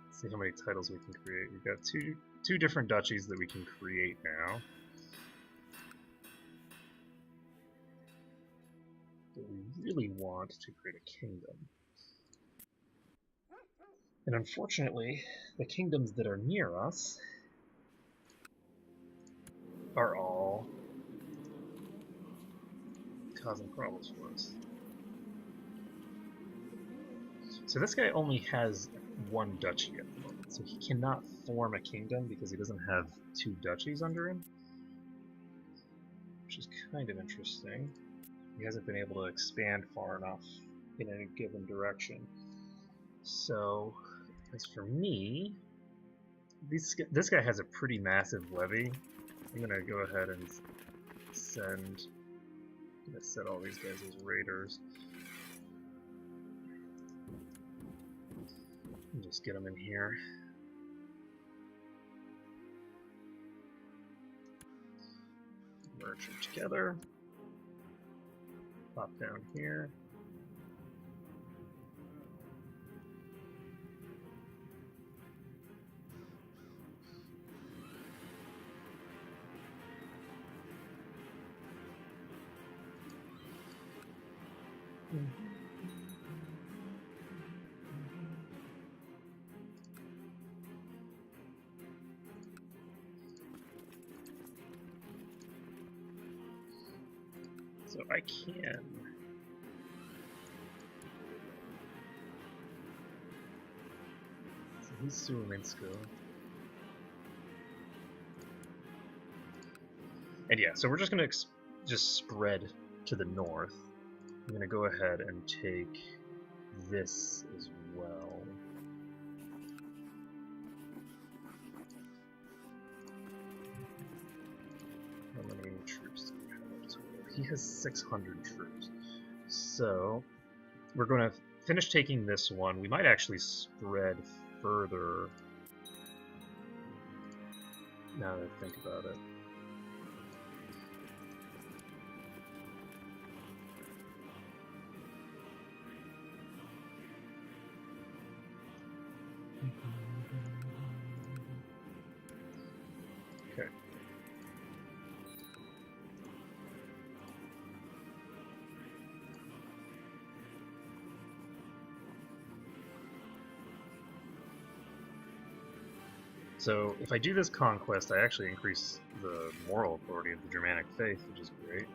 Let's see how many titles we can create. We've got two different duchies that we can create now. But we really want to create a kingdom. And unfortunately, the kingdoms that are near us are all causing problems for us. So this guy only has one duchy at the moment, so he cannot form a kingdom because he doesn't have two duchies under him, which is kind of interesting. He hasn't been able to expand far enough in any given direction. So, as for me, this guy has a pretty massive levy. I'm gonna go ahead and send. I'm gonna set all these guys as raiders. And just get them in here. Merge them together. Pop down here. So I can. So he's Suaminsko. And yeah, so we're just gonna just spread to the north. I'm gonna go ahead and take this as well. How many troops do we have? He has 600 troops. So we're going to finish taking this one. We might actually spread further now that I think about it. Okay. So if I do this conquest, I actually increase the moral authority of the Germanic faith, which is great.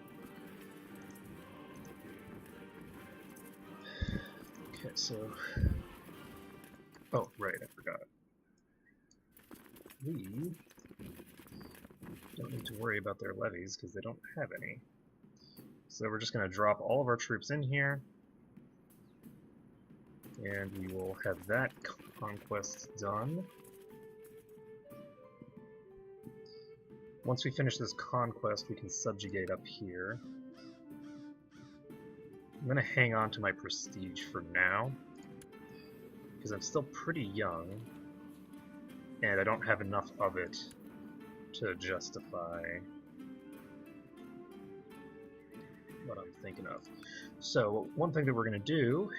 Okay, so... Oh, right, I forgot. We don't need to worry about their levies, because they don't have any. So we're just going to drop all of our troops in here. And we will have that conquest done. Once we finish this conquest, we can subjugate up here. I'm going to hang on to my prestige for now, because I'm still pretty young, and I don't have enough of it to justify what I'm thinking of. So, one thing that we're going to do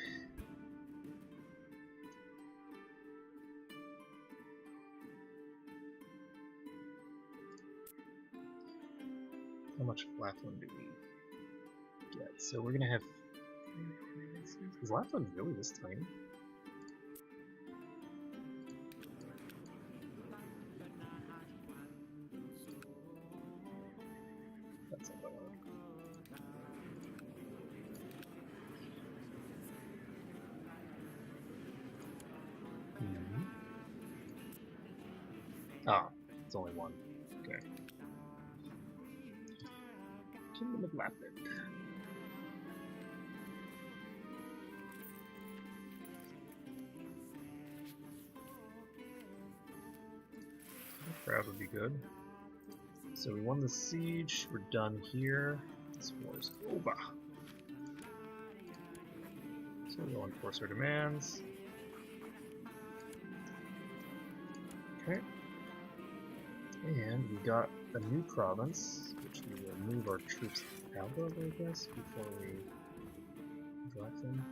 how much Lapland do we get? So we're going to have... Is Lapland really this tiny? That's not bad. Ah, it's only one. Okay. Kingdom of Lapland. Crowd would be good. So we won the siege, we're done here. This war is over. So we'll enforce our demands. Okay. And we got a new province, which we will move our troops out of, I guess, before we drop them.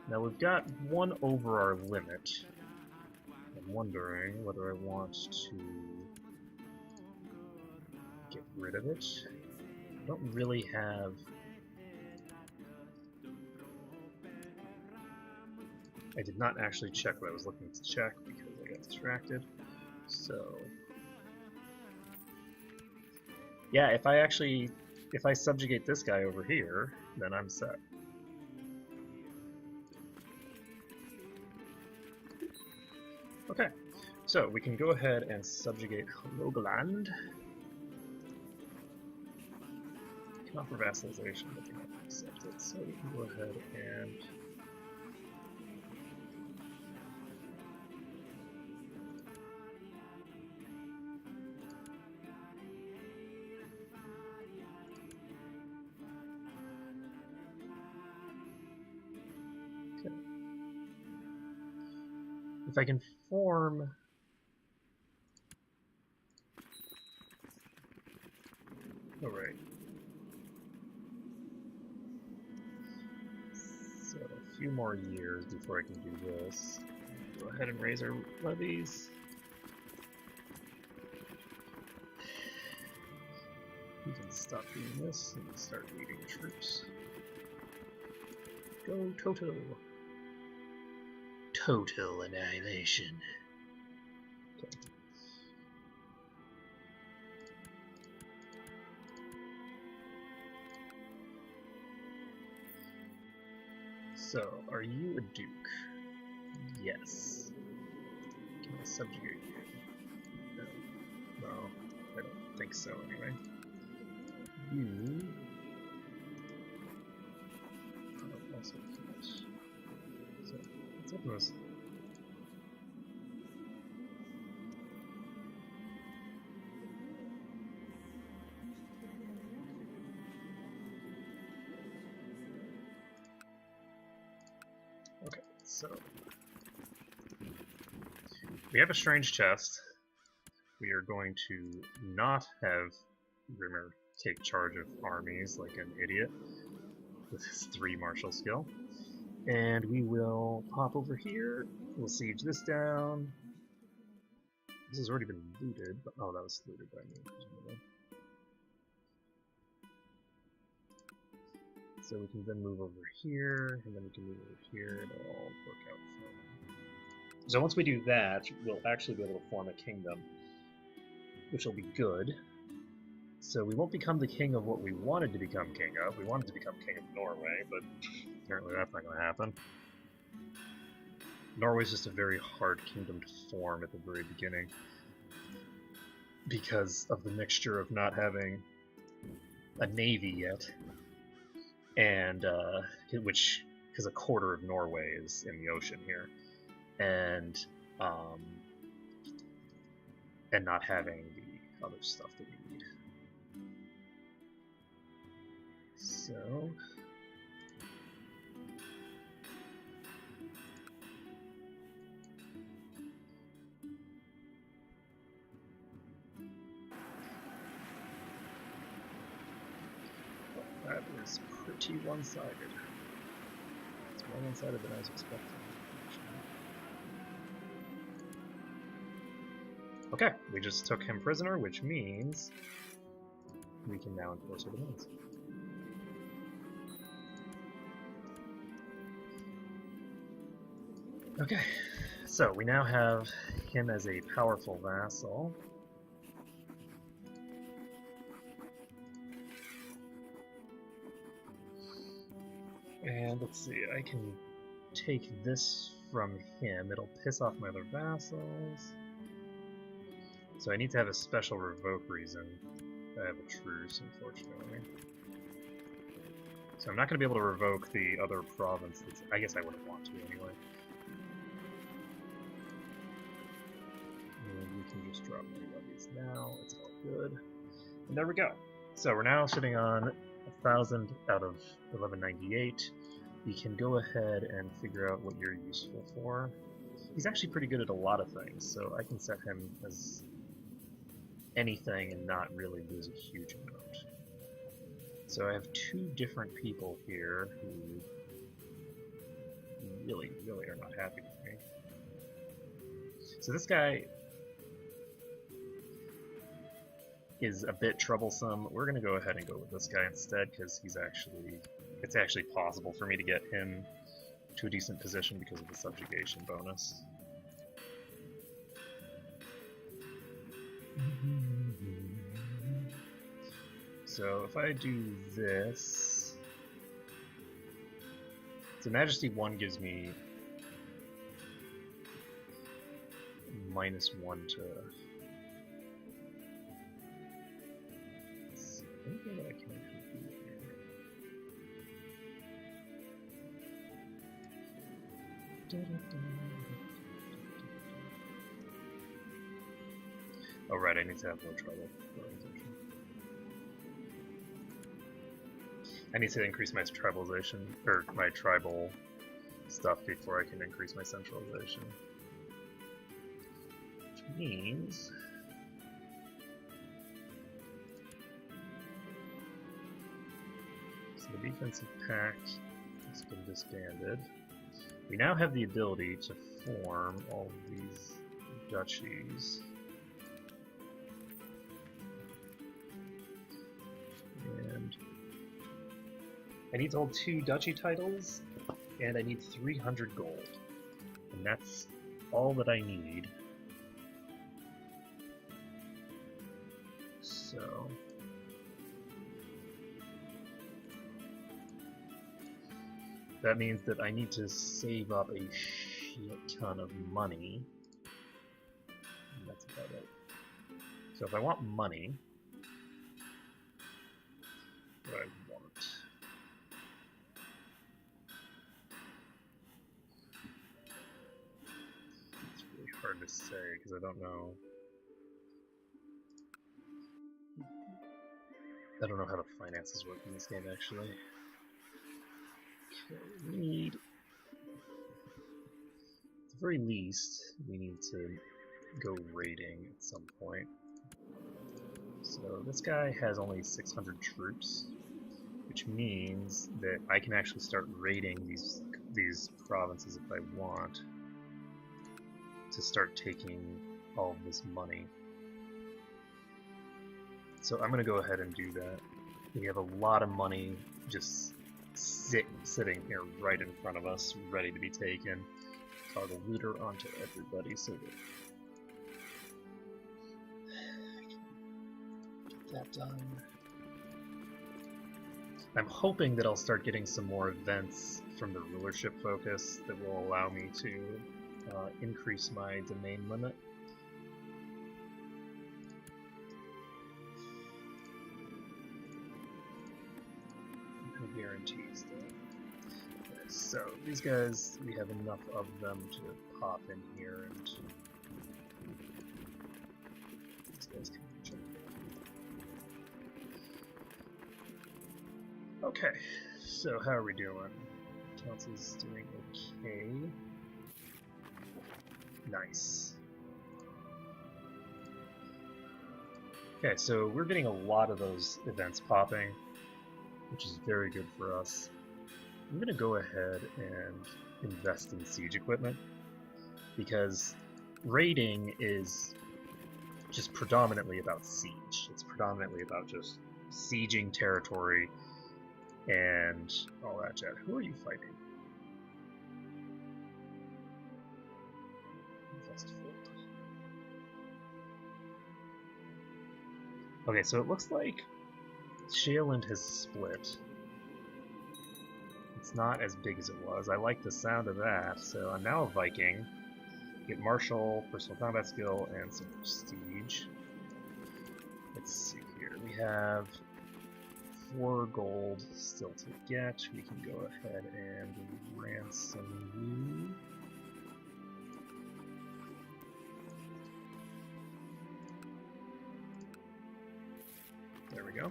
Now we've got one over our limit. I'm wondering whether I want to get rid of it. I don't really have I did not actually check what I was looking to check because I got distracted. So yeah, if I subjugate this guy over here, then I'm set. Okay, so we can go ahead and subjugate Helgoland. Can offer vassalization, but they're not going to accept it. So we can go ahead and if I can form. Oh, right. So a few more years before I can do this. Go ahead and raise our levies. We can stop doing this and start leading troops. Go Toto! Total annihilation. Okay. So, are you a duke? Yes. Can I subjugate you? No. No, I don't think so anyway. You... also can't. So, let's open this. Okay, so we have a strange chest. We are going to not have Grimr take charge of armies like an idiot with his 3 martial skill. And we will pop over here, we'll siege this down. This has already been looted, but oh, that was looted by me, presumably. So we can then move over here, and then we can move over here, and it'll all work out fine. So once we do that, we'll actually be able to form a kingdom, which will be good. So we won't become the king of what we wanted to become king of. We wanted to become king of Norway, but apparently that's not going to happen. Norway's just a very hard kingdom to form at the very beginning because of the mixture of not having a navy yet, and because a quarter of Norway is in the ocean here, and not having the other stuff that we need. So that is pretty one-sided. It's more one-sided than I was expecting. Okay, we just took him prisoner, which means we can now enforce our demands. Okay, so we now have him as a powerful vassal. And let's see, I can take this from him. It'll piss off my other vassals. So I need to have a special revoke reason. I have a truce, unfortunately. So I'm not going to be able to revoke the other province. I guess I wouldn't want to anyway. And we can just drop 3 levies now. It's all good. And there we go. So we're now sitting on 1,000 out of 1198. We can go ahead and figure out what you're useful for. He's actually pretty good at a lot of things, so I can set him as anything and not really lose a huge amount. So I have 2 different people here who really, really are not happy with me. So this guy is a bit troublesome. We're going to go ahead and go with this guy instead, because it's actually possible for me to get him to a decent position because of the subjugation bonus. So if I do this, so Majesty 1 gives me -1 to. Let's see, anything that I can actually do here. Oh right, I need to have no trouble. I need to increase my tribalization, or my tribal stuff before I can increase my centralization. Which means... So the defensive pact has been disbanded. We now have the ability to form all of these duchies. And I need to hold 2 duchy titles, and I need 300 gold. And that's all that I need. So... that means that I need to save up a shit ton of money. And that's about it. So if I want money, what do I want? It's really hard to say because I don't know. I don't know how the finances work in this game actually. Okay, we need, at the very least, we need to go raiding at some point. So this guy has only 600 troops, which means that I can actually start raiding these provinces if I want to start taking all of this money. So I'm going to go ahead and do that. We have a lot of money just sitting here right in front of us, ready to be taken. Toggle looter onto everybody so that get that done. I'm hoping that I'll start getting some more events from the rulership focus that will allow me to increase my domain limit. No guarantees though. Okay, so these guys, we have enough of them to pop in here, and these guys can reach out. Okay, so how are we doing? Council's doing okay. Nice. Okay, so we're getting a lot of those events popping, which is very good for us. I'm going to go ahead and invest in siege equipment, because raiding is just predominantly about siege. It's predominantly about just sieging territory and all that jazz. Who are you fighting? Okay, so it looks like Shaeland has split. It's not as big as it was. I like the sound of that, so I'm now a Viking. Get martial, personal combat skill, and some prestige. Let's see here. We have 4 gold still to get. We can go ahead and ransom you. There we go.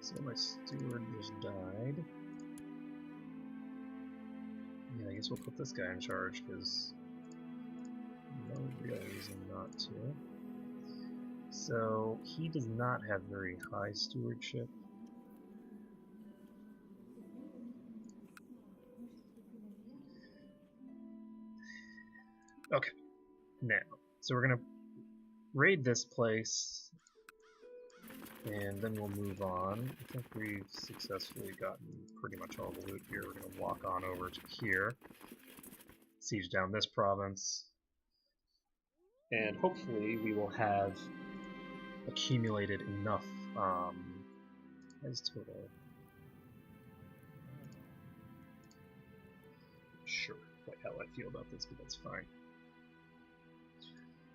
So my steward just died. Yeah, I guess we'll put this guy in charge, because no real reason not to. So he does not have very high stewardship. Okay, now, so we're gonna raid this place And then we'll move on. I think we've successfully gotten pretty much all the loot here. We're going to walk on over to here, siege down this province, and hopefully we will have accumulated enough as total. Sure, what hell I feel about this, but that's fine.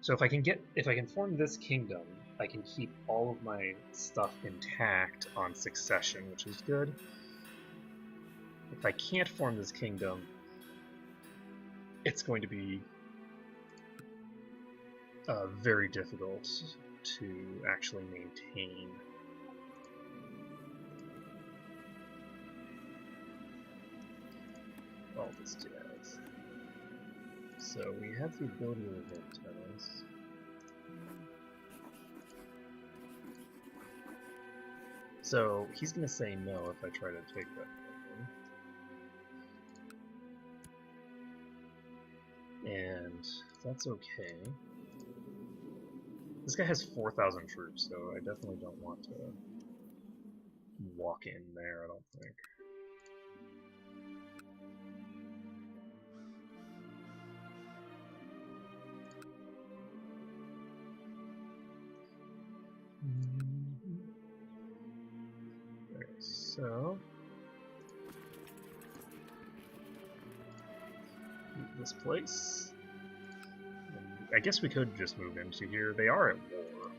So if I can form this kingdom, I can keep all of my stuff intact on succession, which is good. If I can't form this kingdom, it's going to be very difficult to actually maintain. All this jazz. So we have the ability to live tennis. So he's going to say no if I try to take that from him. And that's okay. This guy has 4,000 troops, so I definitely don't want to walk in there, I don't think. Okay, so this place. And I guess we could just move into here. They are at war,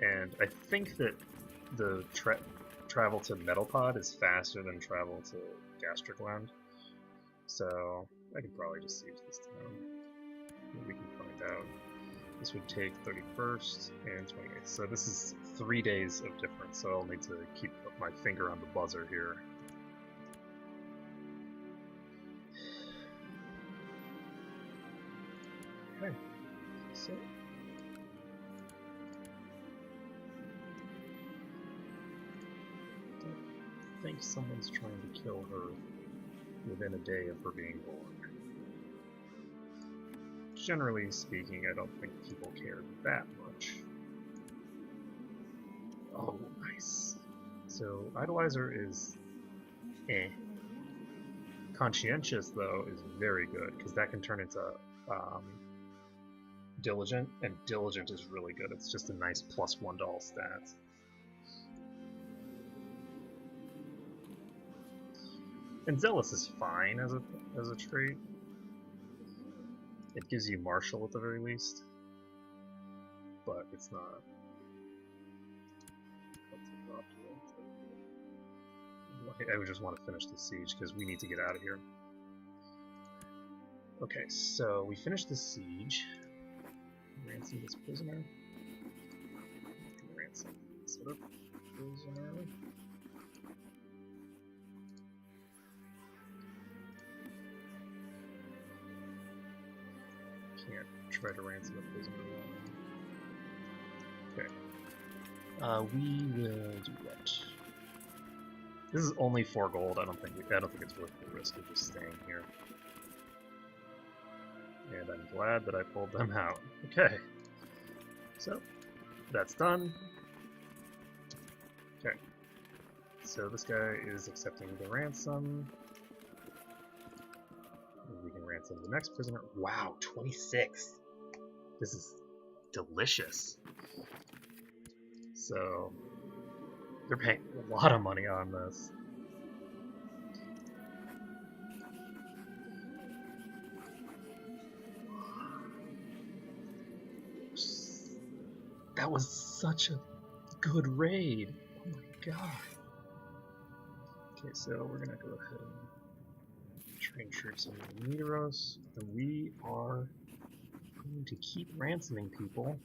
and I think that the travel to Metalpod is faster than travel to Gastric Land. So I could probably just siege this town. Maybe we can find out. This would take 31st and 28th. So this is 3 days of difference, so I'll need to keep my finger on the buzzer here. Okay, so I think someone's trying to kill her within a day of her being born. Generally speaking, I don't think people care that much. Oh, nice. So, Idolizer is eh. Conscientious, though, is very good, because that can turn into Diligent, and Diligent is really good. It's just a nice +1 to all stats. And Zealous is fine as a trait. It gives you Martial at the very least, but it's not. I would just want to finish the siege because we need to get out of here. Okay, so we finished the siege. Ransom this prisoner. Ransom this other prisoner. Can't try to ransom a prisoner. Okay. We will do what? This is only 4 gold. I don't think it's worth the risk of just staying here. And I'm glad that I pulled them out. Okay. So that's done. Okay. So this guy is accepting the ransom. We can ransom the next prisoner. Wow, 26. This is delicious. So they're paying a lot of money on this. That was such a good raid. Oh my god. Okay, so we're gonna go ahead and train troops in Nidoros, and we are going to keep ransoming people.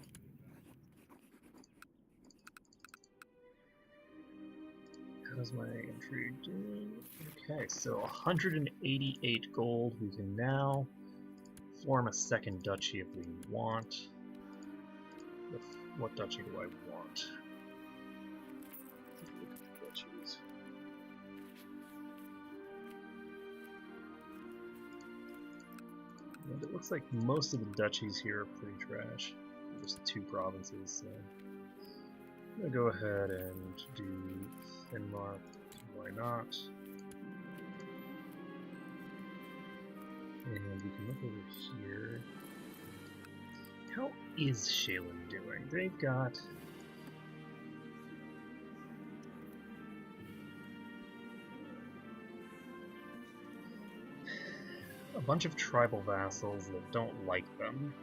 How's my intrigue doing? Okay, so 188 gold. We can now form a second duchy if we want. What duchy do I want? Look at the duchies. And it looks like most of the duchies here are pretty trash. Just 2 provinces, so I'm gonna go ahead and do Finmark. Why not? And we can look over here. How is Shaylin doing? They've got a bunch of tribal vassals that don't like them.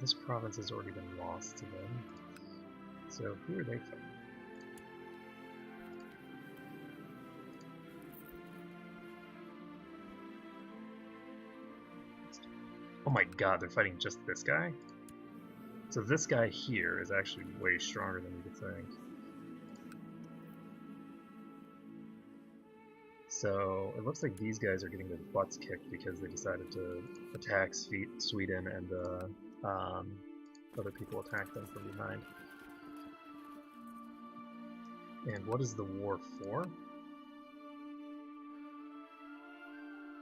This province has already been lost to them. So who are they from? Oh my god, they're fighting just this guy? So this guy here is actually way stronger than you could think. So it looks like these guys are getting their butts kicked because they decided to attack Sweden, and other people attacked them from behind. And what is the war for?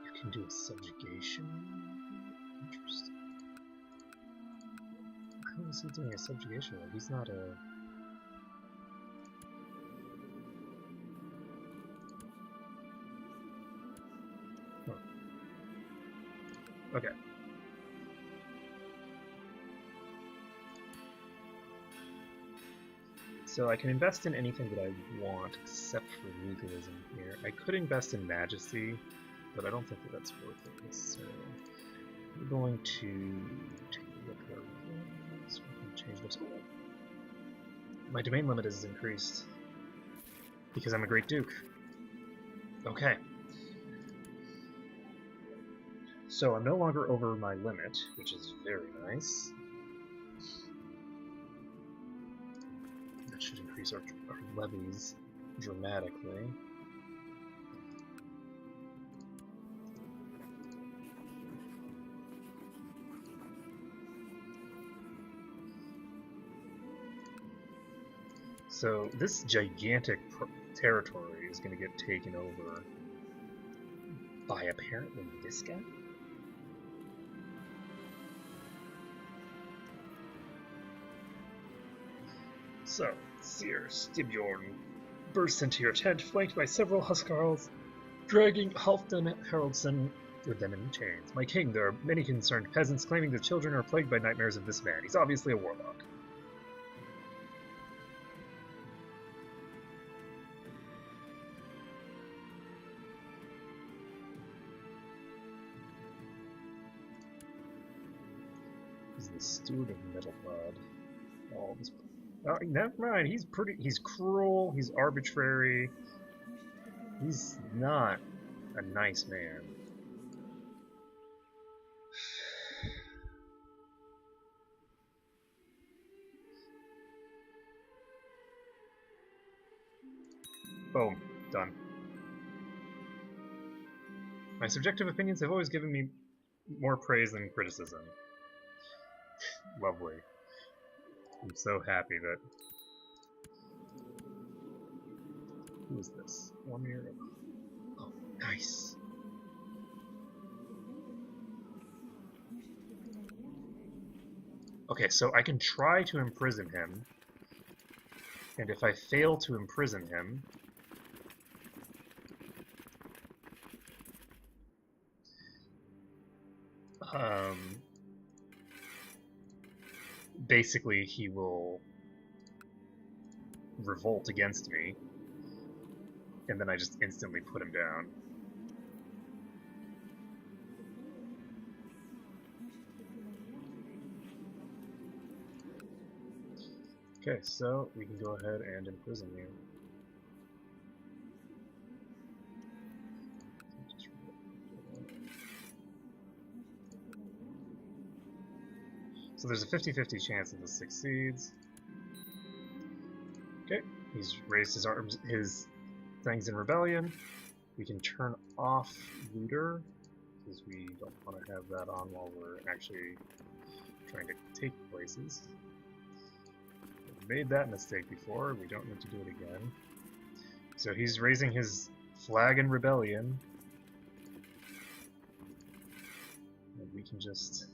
You can do a subjugation? Interesting. How is he doing a subjugation? He's not a... Okay. So I can invest in anything that I want except for legalism here. I could invest in majesty, but I don't think that that's worth it necessarily. We're going to take a look at our rules. We can change this. My domain limit is increased because I'm a Great Duke. Okay. So I'm no longer over my limit, which is very nice. That should increase our levies dramatically. So this gigantic territory is going to get taken over by apparently this guy? So, Seer Stibjorn bursts into your tent, flanked by several Huskarls, dragging Halfdan Haraldsson with them in chains. My king, there are many concerned peasants claiming the children are plagued by nightmares of this man. He's obviously a warlock. He's the steward of Metalblood. All this. Oh, never mind. He's cruel. He's arbitrary. He's not a nice man. Boom. Done. My subjective opinions have always given me more praise than criticism. Lovely. I'm so happy that... Who is this? 1 year... Oh, nice! Okay, so I can try to imprison him, and if I fail to imprison him... basically he will revolt against me, and then I just instantly put him down. Okay, so we can go ahead and imprison you. So there's a 50-50 chance that this succeeds. Okay, he's raised his arms, his things in rebellion. We can turn off looter, because we don't want to have that on while we're actually trying to take places. We've made that mistake before, we don't need to do it again. So he's raising his flag in rebellion. And we can just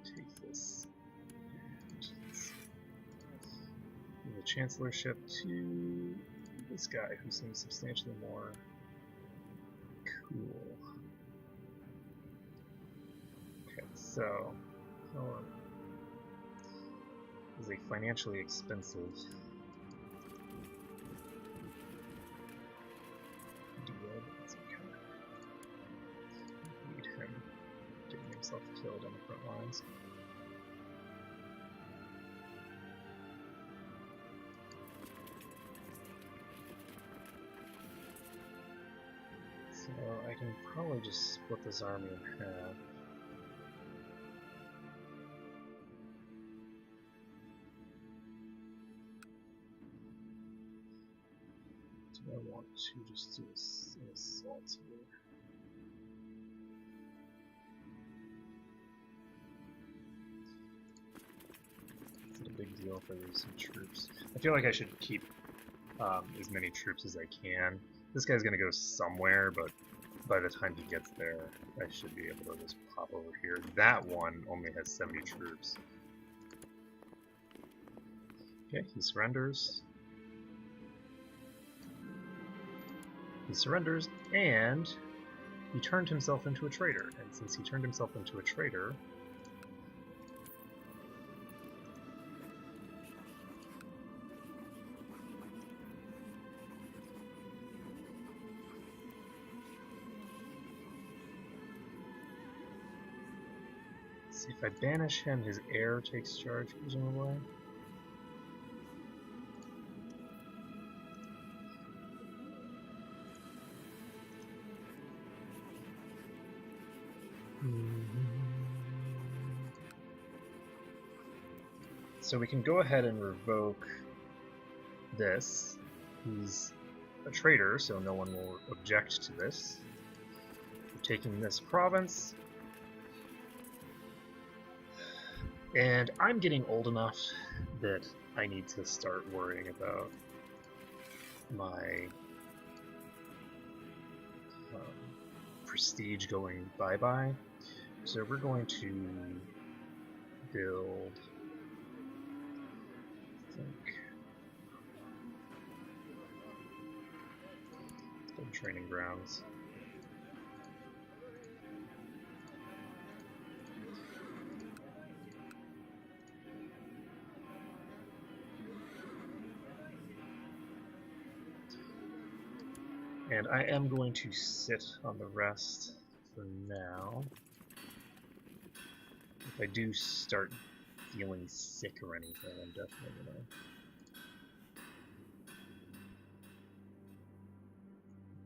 take this and move the Chancellorship to this guy who seems substantially more cool. Okay, so is a financially expensive deal, but that's okay. Need him getting himself killed on the front lines. So I can probably just split this army in half. I want to just do an assault here. It's a big deal if I lose some troops. I feel like I should keep as many troops as I can. This guy's gonna go somewhere, but by the time he gets there, I should be able to just pop over here. That one only has 70 troops. Okay, he surrenders. He surrenders, and he turned himself into a traitor. And since he turned himself into a traitor, see, if I banish him, his heir takes charge, presumably. So we can go ahead and revoke this. He's a traitor, so no one will object to this. We're taking this province. And I'm getting old enough that I need to start worrying about my prestige going bye-bye. So we're going to build, I think, let's build training grounds. And I am going to sit on the rest for now. If I do start feeling sick or anything, I'm definitely gonna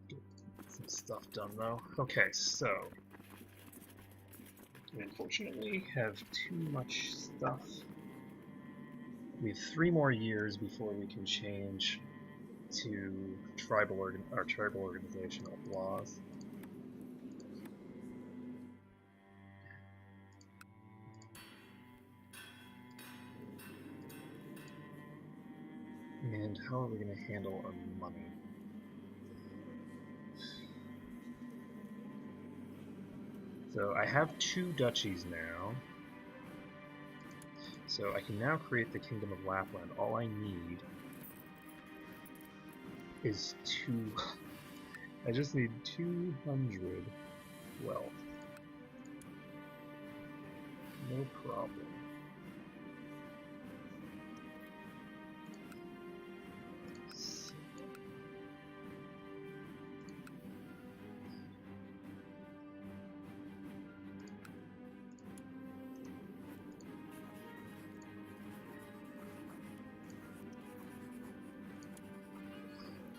get some stuff done though. Okay, so we unfortunately have too much stuff. We have 3 more years before we can change to our tribal organizational laws. And how are we going to handle our money? So I have 2 duchies now. So I can now create the Kingdom of Lapland. All I need is 2. I just need 200 wealth. No problem.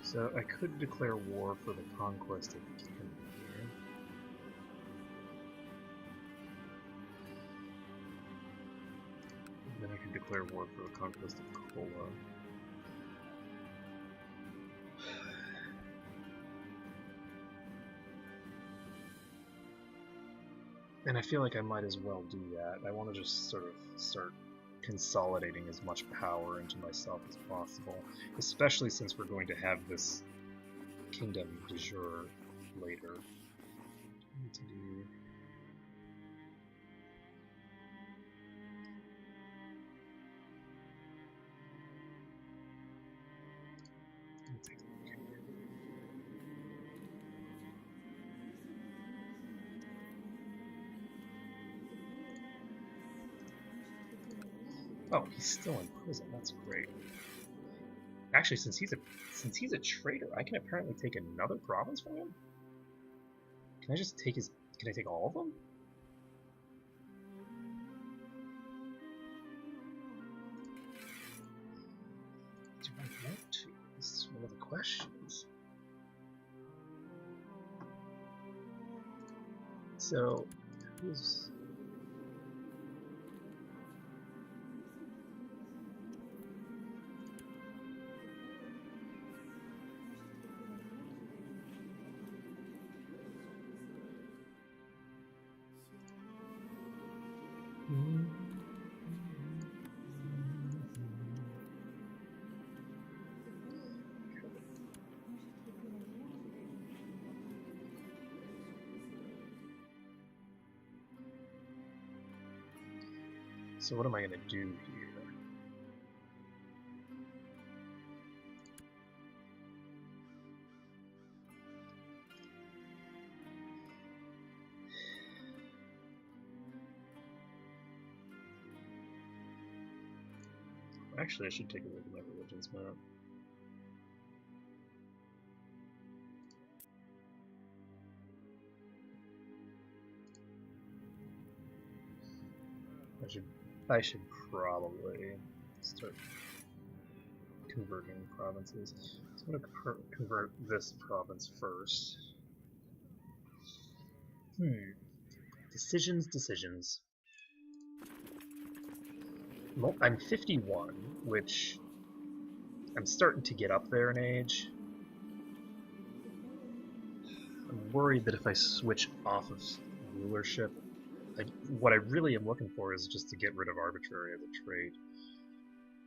So I could declare war for the conquest of Grimr. And then I could declare war for the conquest of Kola. And I feel like I might as well do that. I want to just sort of start consolidating as much power into myself as possible, especially since we're going to have this kingdom de jure later. Need to do. Let's take a look here. Oh, he's still in prison. That's great. Actually, since he's a traitor, I can apparently take another province from him. Can I just take his? Can I take all of them? Do I want to? This is one of the questions. So, who's? So what am I going to do here? Actually, I should take a look at my religions map. I should probably start converting provinces. So I'm going to convert this province first. Decisions. Well, I'm 51, which I'm starting to get up there in age. I'm worried that if I switch off of rulership, what I really am looking for is just to get rid of arbitrary as a trait.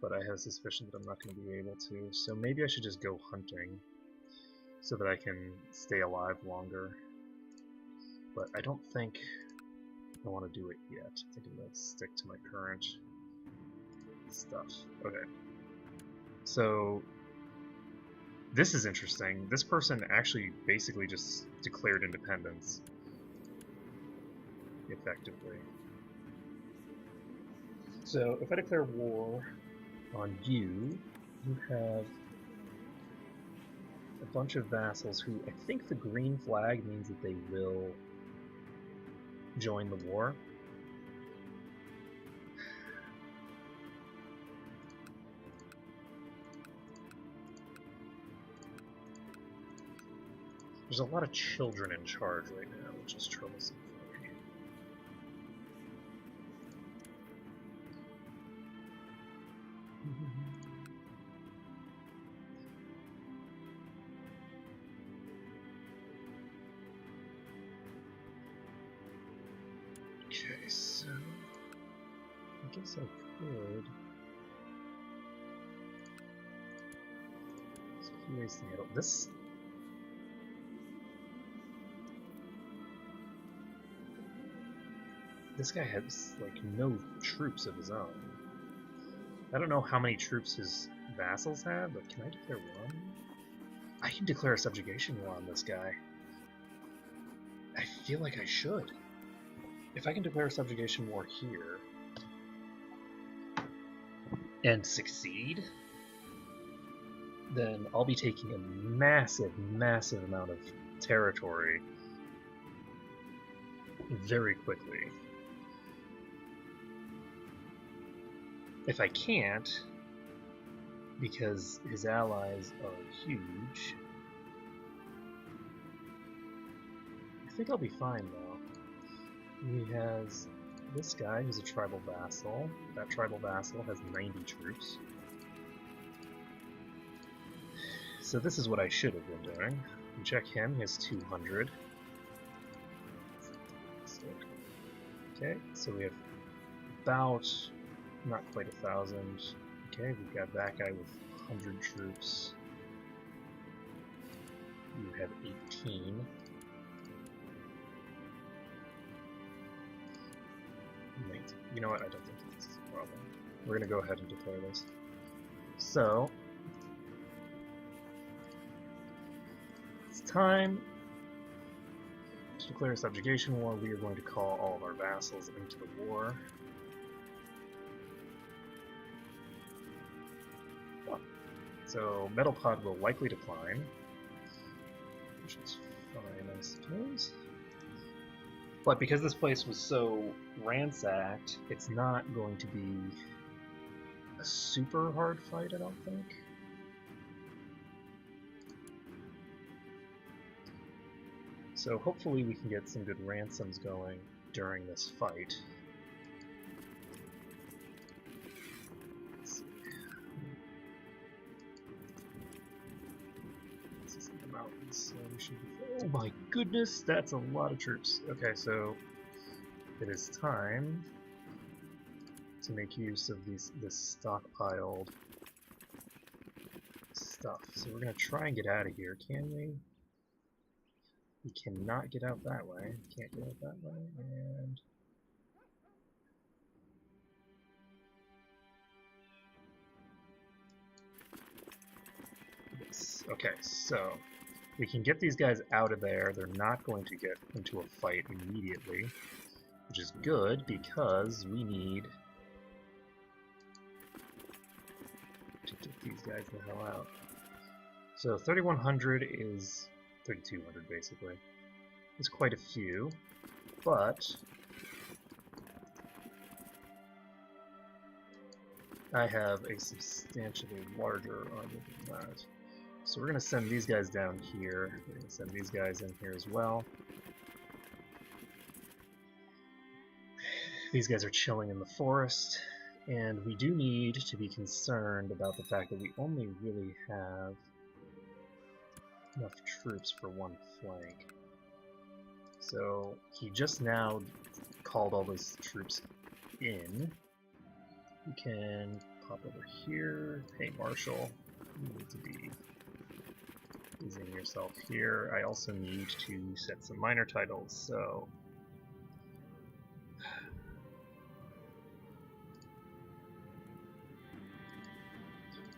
But I have a suspicion that I'm not going to be able to, so maybe I should just go hunting so that I can stay alive longer. But I don't think I want to do it yet. I think I'm going to stick to my current stuff. Okay. So this is interesting. This person actually basically just declared independence. Effectively. So if I declare war on you, you have a bunch of vassals who I think the green flag means that they will join the war. There's a lot of children in charge right now, which is troublesome for me. Okay, so I guess I could. There's a few ways to handle this. This guy has like no troops of his own. I don't know how many troops his vassals have, but can I declare one? I can declare a subjugation war on this guy. I feel like I should. If I can declare a subjugation war here and succeed, then I'll be taking a massive, massive amount of territory very quickly. If I can't, because his allies are huge, I think I'll be fine though. He has this guy who's a tribal vassal. That tribal vassal has 90 troops. So this is what I should have been doing. You check him, he has 200. Okay, so we have about not quite 1,000. Okay, we've got that guy with 100 troops. You have 18. Wait, you know what? I don't think this is a problem. We're going to go ahead and declare this. So, it's time to declare a subjugation war. We are going to call all of our vassals into the war. So, metal pod will likely decline, which is fine, I suppose. But because this place was so ransacked, it's not going to be a super hard fight, I don't think. So hopefully we can get some good ransoms going during this fight. Let's see. This is in the mountains, so we should be... Oh my goodness, that's a lot of troops. Okay, so it is time to make use of this stockpiled stuff. So we're going to try and get out of here, can we? We cannot get out that way. Can't get out that way, and... Yes. Okay, so we can get these guys out of there. They're not going to get into a fight immediately, which is good because we need to get these guys the hell out. So 3,100 is 3,200 basically. It's quite a few, but I have a substantially larger army than that. So we're going to send these guys down here. We're going to send these guys in here as well. These guys are chilling in the forest, and we do need to be concerned about the fact that we only really have enough troops for one flank. So he just now called all those troops in. We can pop over here. Hey Marshal, you need to be using yourself here. I also need to set some minor titles, so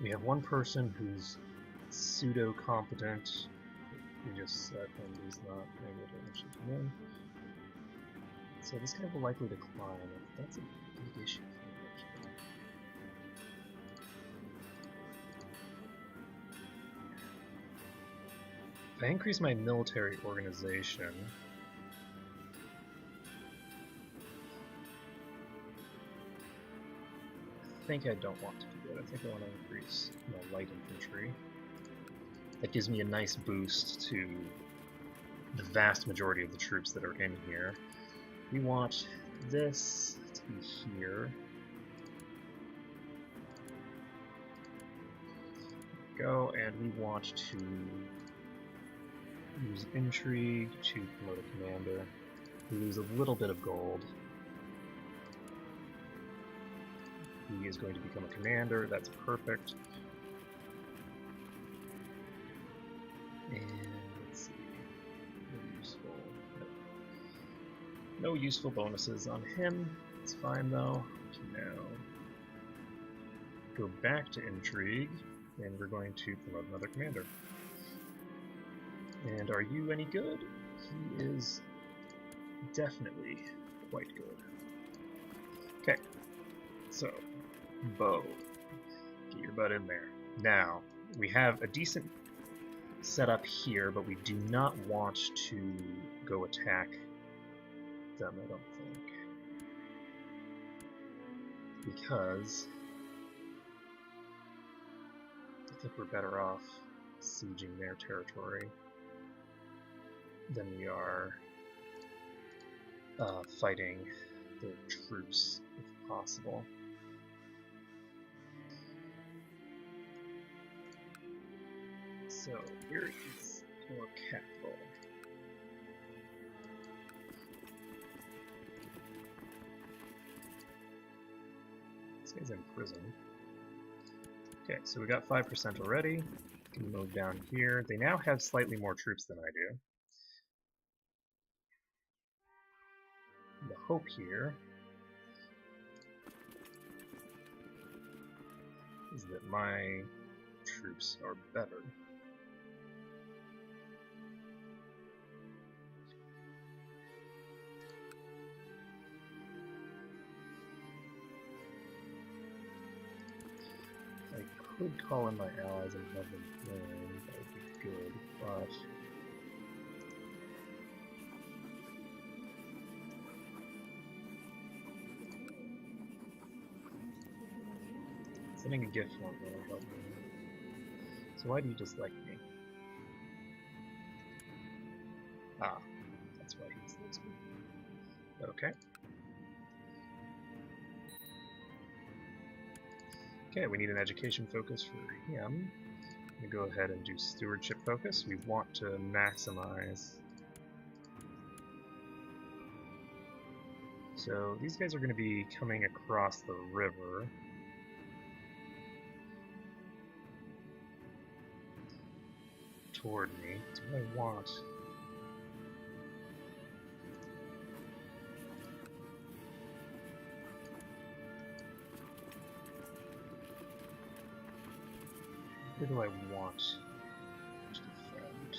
we have one person who's pseudo-competent. We just set him, he's not able to actually come in. So this guy will likely decline. That's a big issue for me, actually. If I increase my military organization, I think I don't want to do that. I think I want to increase my light infantry. That gives me a nice boost to the vast majority of the troops that are in here. We want this to be here. Go, and we want to use intrigue to promote a commander. We lose a little bit of gold. He is going to become a commander, that's perfect. And let's see, no useful bonuses on him. It's fine though. We can now go back to intrigue, and we're going to promote another commander. And are you any good? He is definitely quite good. Okay, so bow, get your butt in there. Now we have a decent setup here, but we do not want to go attack them, I don't think, because I think we're better off sieging their territory than we are fighting their troops, if possible. So here is your capital. This guy's in prison. Okay, so we got 5% already. Can move down here. They now have slightly more troops than I do. The hope here is that my troops are better. I could call in my allies and have them plan, that would be good, but sending a gift won't really help me. So why do you dislike me? Ah, that's why he dislikes me. Okay. Okay, we need an education focus for him. I'm going to go ahead and do stewardship focus. We want to maximize. So these guys are going to be coming across the river. Toward me. Do I want... Who do I want to defend?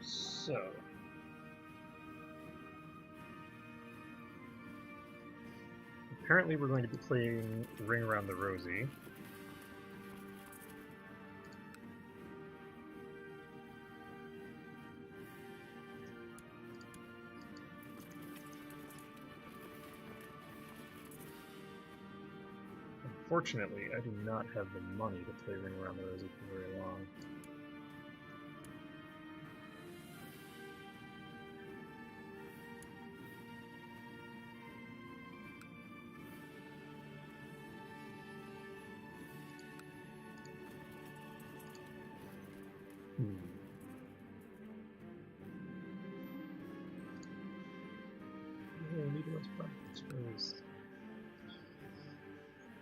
So... apparently we're going to be playing Ring Around the Rosie. Unfortunately, I do not have the money to play Ring Around the Rosie for very long.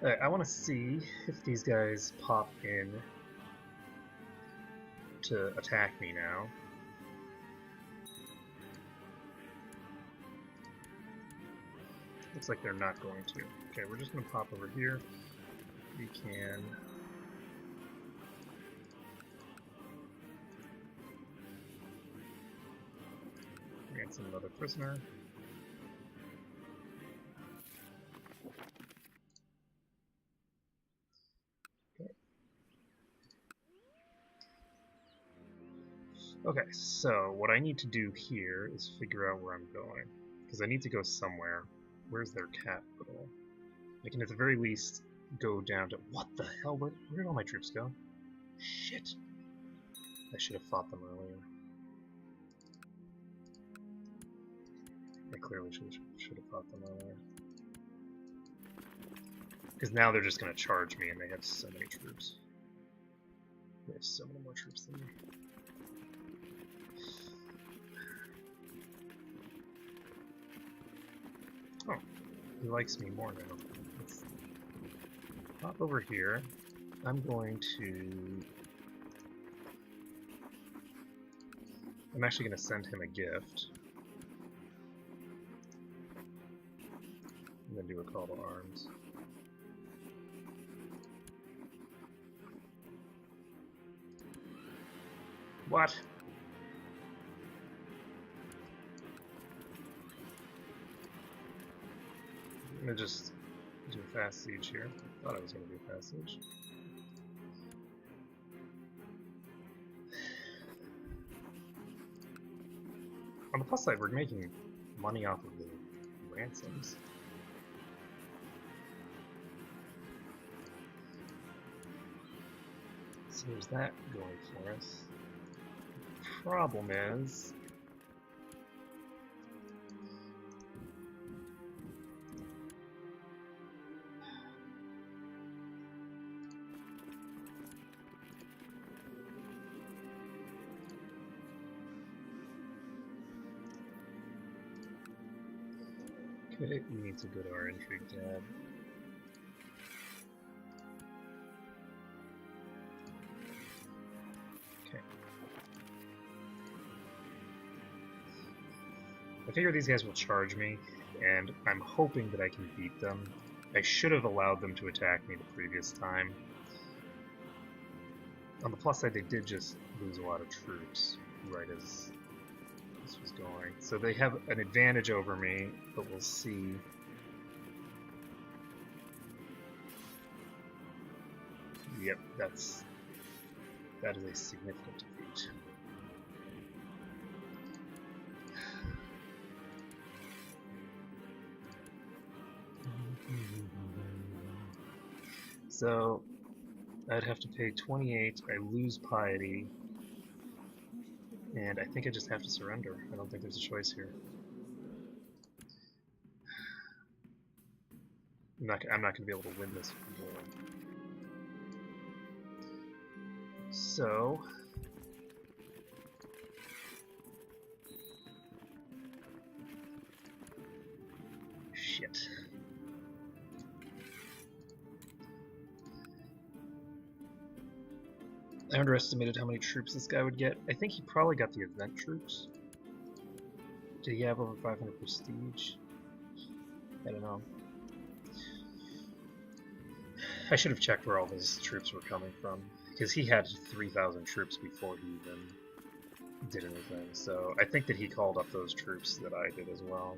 Alright, I want to see if these guys pop in to attack me now. Looks like they're not going to. Okay, we're just going to pop over here. We can... ransom another prisoner. Okay, so what I need to do here is figure out where I'm going. Because I need to go somewhere. Where's their capital? I can at the very least go down to... What the hell? Where did all my troops go? Shit. I should have fought them earlier. I clearly should have fought them earlier. Because now they're just going to charge me and they have so many troops. They have so many more troops than me. Oh, he likes me more now. Let's pop over here. I'm actually going to send him a gift. I'm going to do a call to arms. What? I'm going to just do a fast siege here. I thought I was going to do a fast siege. On the plus side, we're making money off of the ransoms. So there's that going for us. The problem is... Okay, we need to go to our intrigue tab. Okay. I figure these guys will charge me, and I'm hoping that I can beat them. I should have allowed them to attack me the previous time. On the plus side, they did just lose a lot of troops right as this was going. So they have an advantage over me, but we'll see. Yep, that is a significant defeat. So I'd have to pay 28, I lose piety, and I think I just have to surrender. I don't think there's a choice here. I'm not going to be able to win this war. So shit. I underestimated how many troops this guy would get. I think he probably got the event troops. Did he have over 500 prestige? I don't know. I should have checked where all his troops were coming from, because he had 3,000 troops before he even did anything. So I think that he called up those troops that I did as well.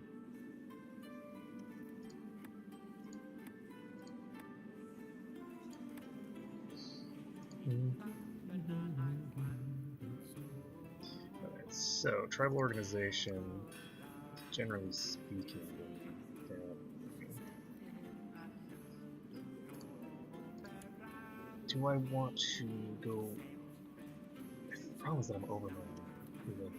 Alright, so tribal organization, generally speaking, do I want to go? The problem is that I'm over my limit.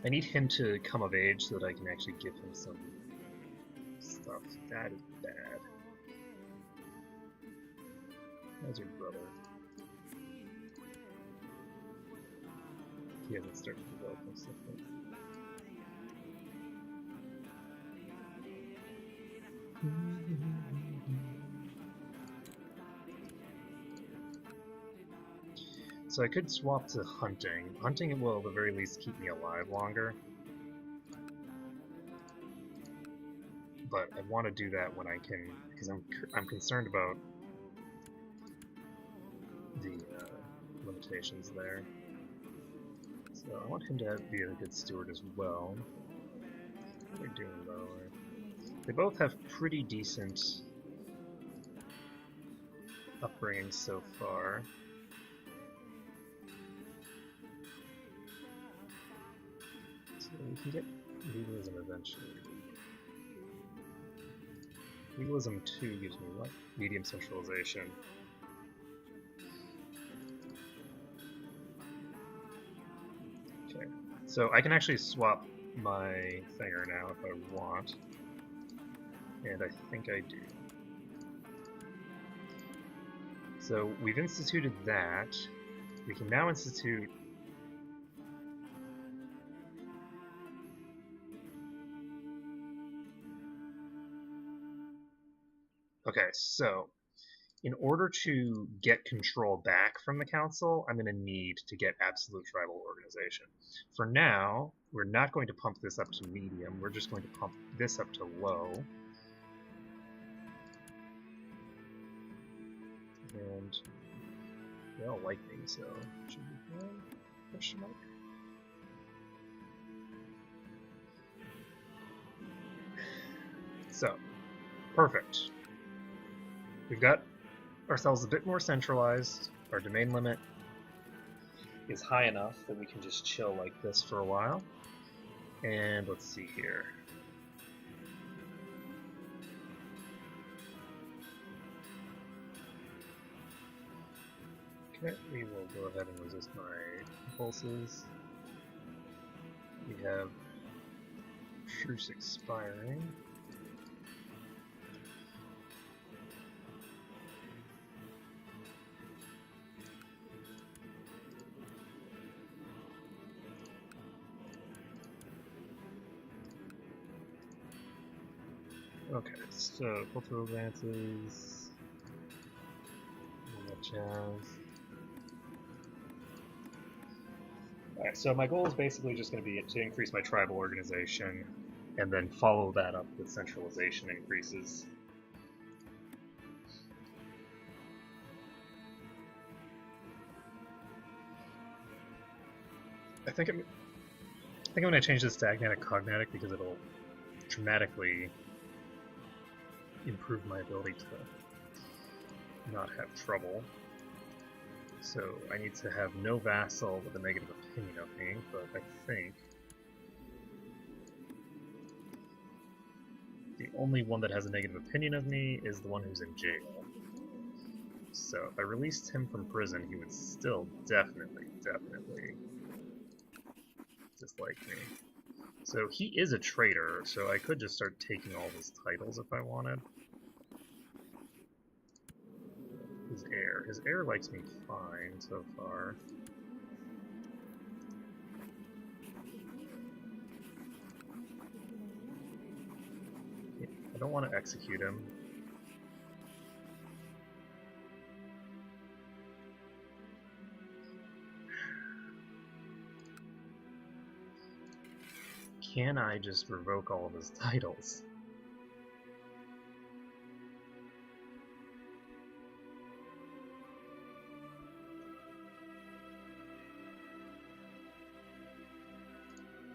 I need him to come of age so that I can actually give him some stuff. That is bad. How's your brother? He hasn't started to develop himself yet. So I could swap to hunting. Hunting will at the very least keep me alive longer. But I want to do that when I can, because I'm concerned about the limitations there. So I want him to be a good steward as well. What are they doing though? They both have pretty decent upbringing so far. So we can get legalism eventually. Legalism 2 gives me what? Medium socialization. Okay, so I can actually swap my thinger now if I want. And I think I do. So we've instituted that. We can now institute okay, so in order to get control back from the council, I'm going to need to get absolute tribal organization. For now, we're not going to pump this up to medium, we're just going to pump this up to low. And they all like me, so should be fine. Question mark. So, perfect. We've got ourselves a bit more centralized. Our domain limit is high enough that we can just chill like this for a while. And let's see here. Okay, we will go ahead and resist my impulses. We have truce expiring. Okay, so cultural advances, all that jazz. Alright, so my goal is basically just going to be to increase my tribal organization, and then follow that up with centralization increases. I think I'm going to change this to agnatic cognatic because it'll dramatically improve my ability to not have trouble. So I need to have no vassal with a negative opinion of me, but I think the only one that has a negative opinion of me is the one who's in jail. So if I released him from prison, he would still definitely dislike me. So he is a traitor, so I could just start taking all his titles if I wanted. His heir likes me fine so far. I don't want to execute him. Can I just revoke all of his titles?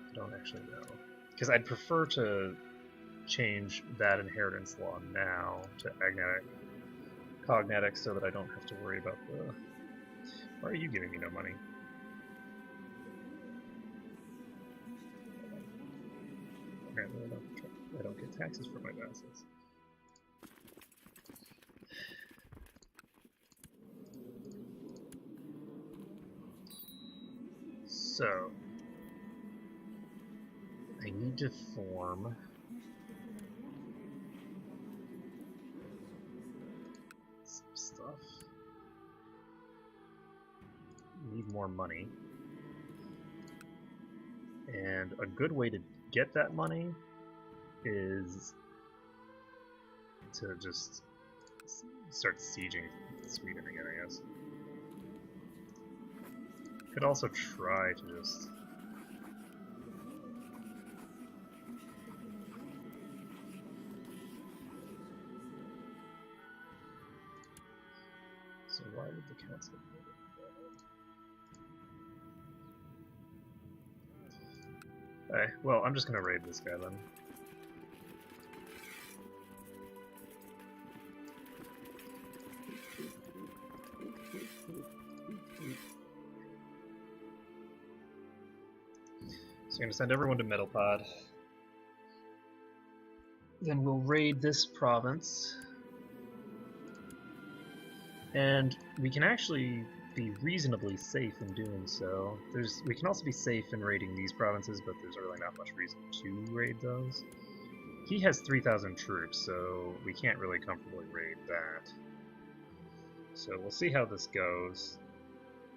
I don't actually know. Because I'd prefer to change that inheritance law now to agnatic cognatic so that I don't have to worry about the... Why are you giving me no money? Apparently I don't get taxes for my vassals. So, I need to form some stuff. Need more money. And a good way to get that money is to just start sieging Sweden again, I guess. Could also try to just... So why would the council do it? Okay, well, I'm just gonna raid this guy then. So I'm gonna send everyone to Metalpod. Then we'll raid this province. And we can actually be reasonably safe in doing so. We can also be safe in raiding these provinces, but there's really not much reason to raid those. He has 3,000 troops, so we can't really comfortably raid that. So we'll see how this goes.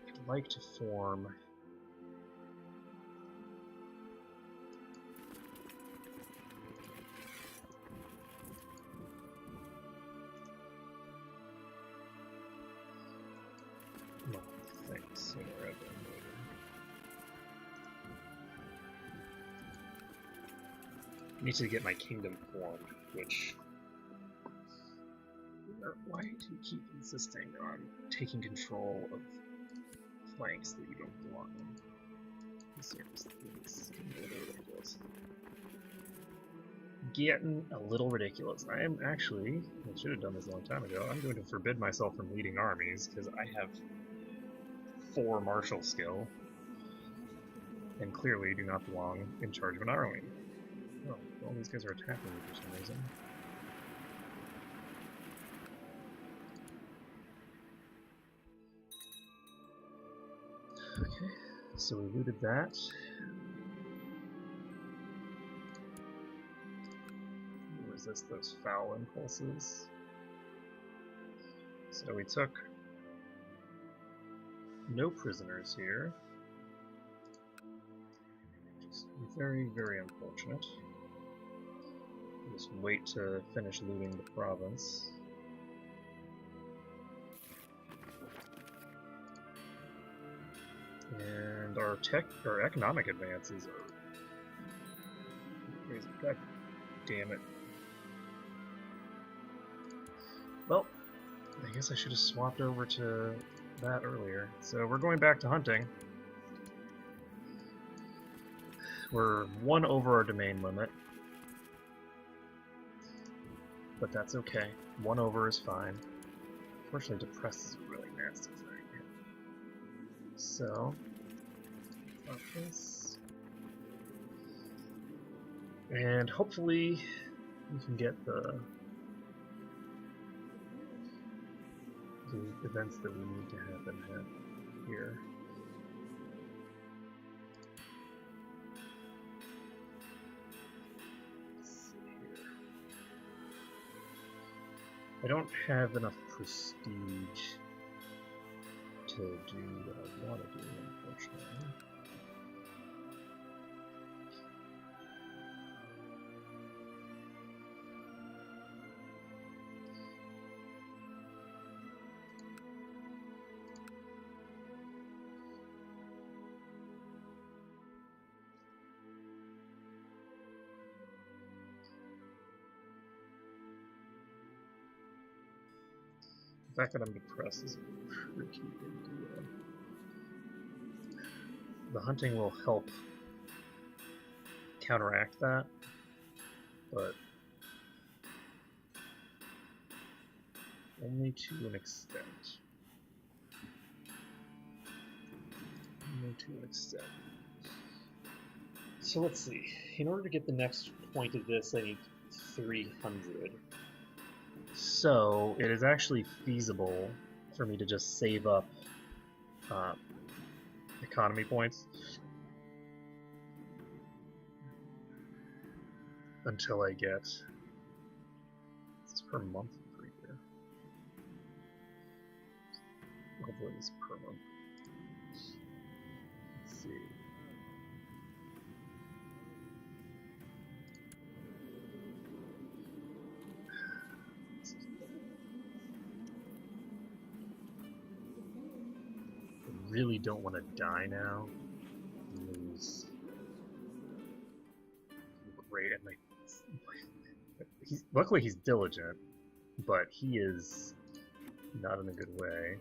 I'd like to form... No, thanks. Sooner rather than later. I need to get my kingdom formed, which... Why do you keep insisting on taking control of flanks that you don't belong in? Seriously, this is getting a little ridiculous. Getting a little ridiculous. I am actually, I should have done this a long time ago, I'm going to forbid myself from leading armies, because I have 4 martial skill, and clearly do not belong in charge of an army. Oh, all these guys are attacking me for some reason. Okay, so we looted that. Resist those foul impulses. So we took no prisoners here. Just very, very unfortunate. Just wait to finish looting the province. And our economic advances are crazy. God damn it. Well, I guess I should have swapped over to that earlier. So we're going back to hunting. We're 1 over our domain limit. But that's okay. 1 over is fine. Unfortunately, depressed is a really nasty thing. So, like this. And hopefully we can get the events that we need to happen here. I don't have enough prestige to do what I want to do, unfortunately. The fact that I'm depressed is a pretty big deal. The hunting will help counteract that, but only to an extent. Only to an extent. So let's see. In order to get the next point of this, I need 300. So it is actually feasible for me to just save up economy points until I get this is per month per year. Hopefully it's per month. Let's see. Really don't want to die now. Great, and luckily he's diligent, but he is not in a good way.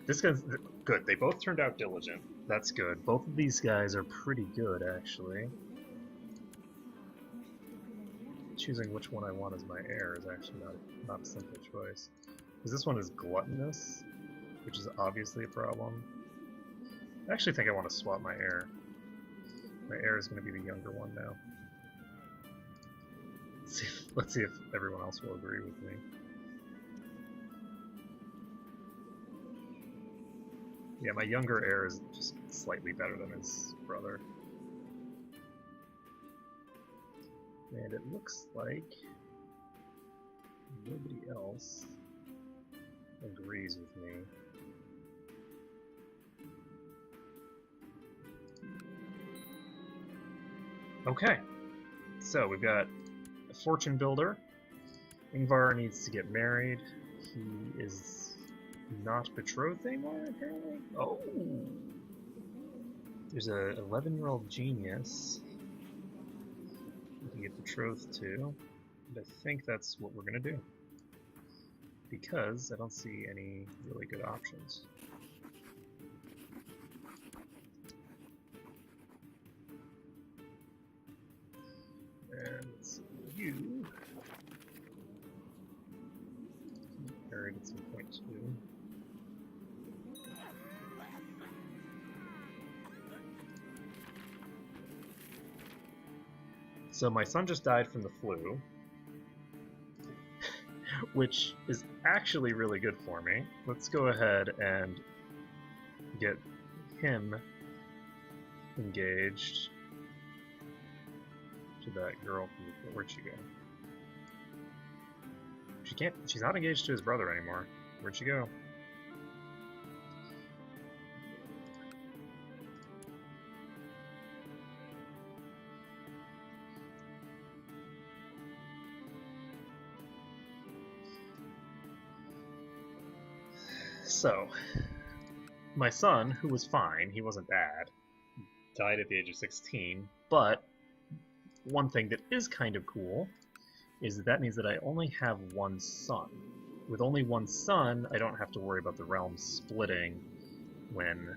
This guy's good. They both turned out diligent. That's good. Both of these guys are pretty good, actually. Choosing which one I want as my heir is actually not a simple choice. Because this one is gluttonous, which is obviously a problem. I actually think I want to swap my heir. My heir is going to be the younger one now. Let's see if everyone else will agree with me. Yeah, my younger heir is just slightly better than his brother. And it looks like nobody else agrees with me. Okay, so we've got a fortune builder. Ingvar needs to get married. He is not betrothed anymore, apparently. Oh! There's a 11-year-old genius we can get betrothed to. And I think that's what we're gonna do. Because I don't see any really good options. And let's see, you married at some point too. So my son just died from the flu, which is actually really good for me. Let's go ahead and get him engaged to that girl. Where'd she go? She's not engaged to his brother anymore. Where'd she go? So, my son, who was fine, he wasn't bad, died at the age of 16, but one thing that is kind of cool is that means that I only have one son. With only one son, I don't have to worry about the realm splitting when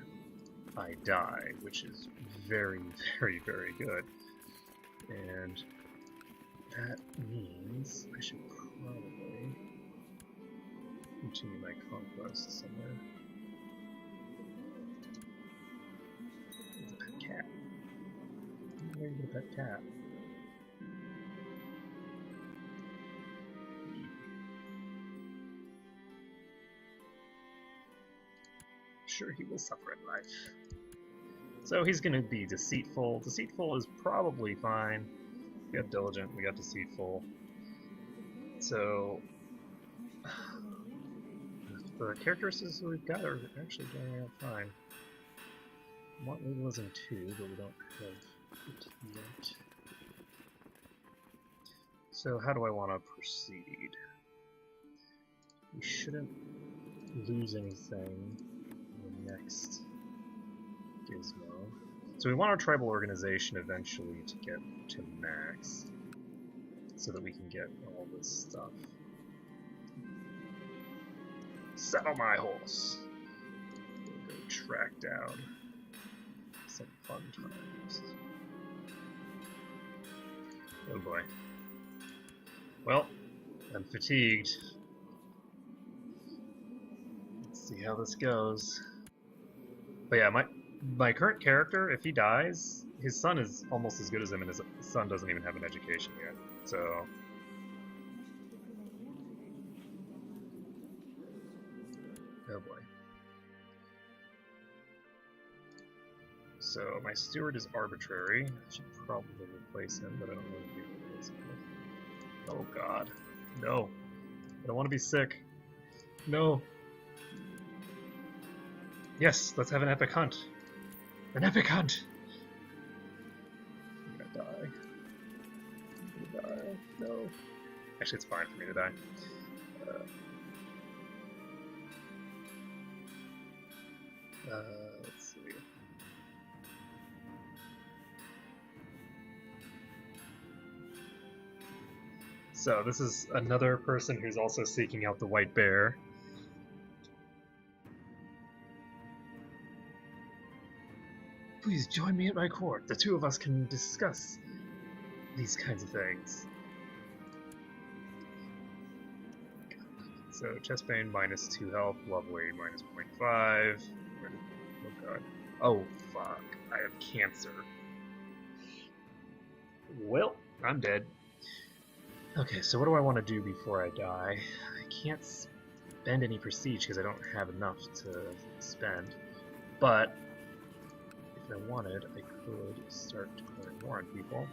I die, which is very, very, very good. And that means I should probably continue my conquest somewhere. It's a pet cat. Where did you get a pet cat? Sure, he will suffer in life. So he's going to be deceitful. Deceitful is probably fine. We got diligent, we got deceitful. So the characteristics that we've got are actually going out fine. Want legalism 2, but we don't have it yet. So how do I want to proceed? We shouldn't lose anything in the next gizmo. So we want our tribal organization eventually to get to max, so that we can get all this stuff. Saddle my horse! We'll go track down some fun times. Oh boy. Well, I'm fatigued. Let's see how this goes. But yeah, my current character, if he dies, his son is almost as good as him, and his son doesn't even have an education yet. So oh boy. So my steward is arbitrary. I should probably replace him, but I don't know if he replace him. Oh god. No. I don't want to be sick. No. Yes, let's have an epic hunt. An epic hunt! I'm gonna die. I'm gonna die. No. Actually, it's fine for me to die. Let's see. So, this is another person who's also seeking out the white bear. Please join me at my court. The two of us can discuss these kinds of things. So, chestbane minus 2 health, lovely minus 0.5. Oh god. Oh fuck. I have cancer. Well, I'm dead. Okay, so what do I want to do before I die? I can't spend any prestige because I don't have enough to spend. But if I wanted, I could start declaring war on people.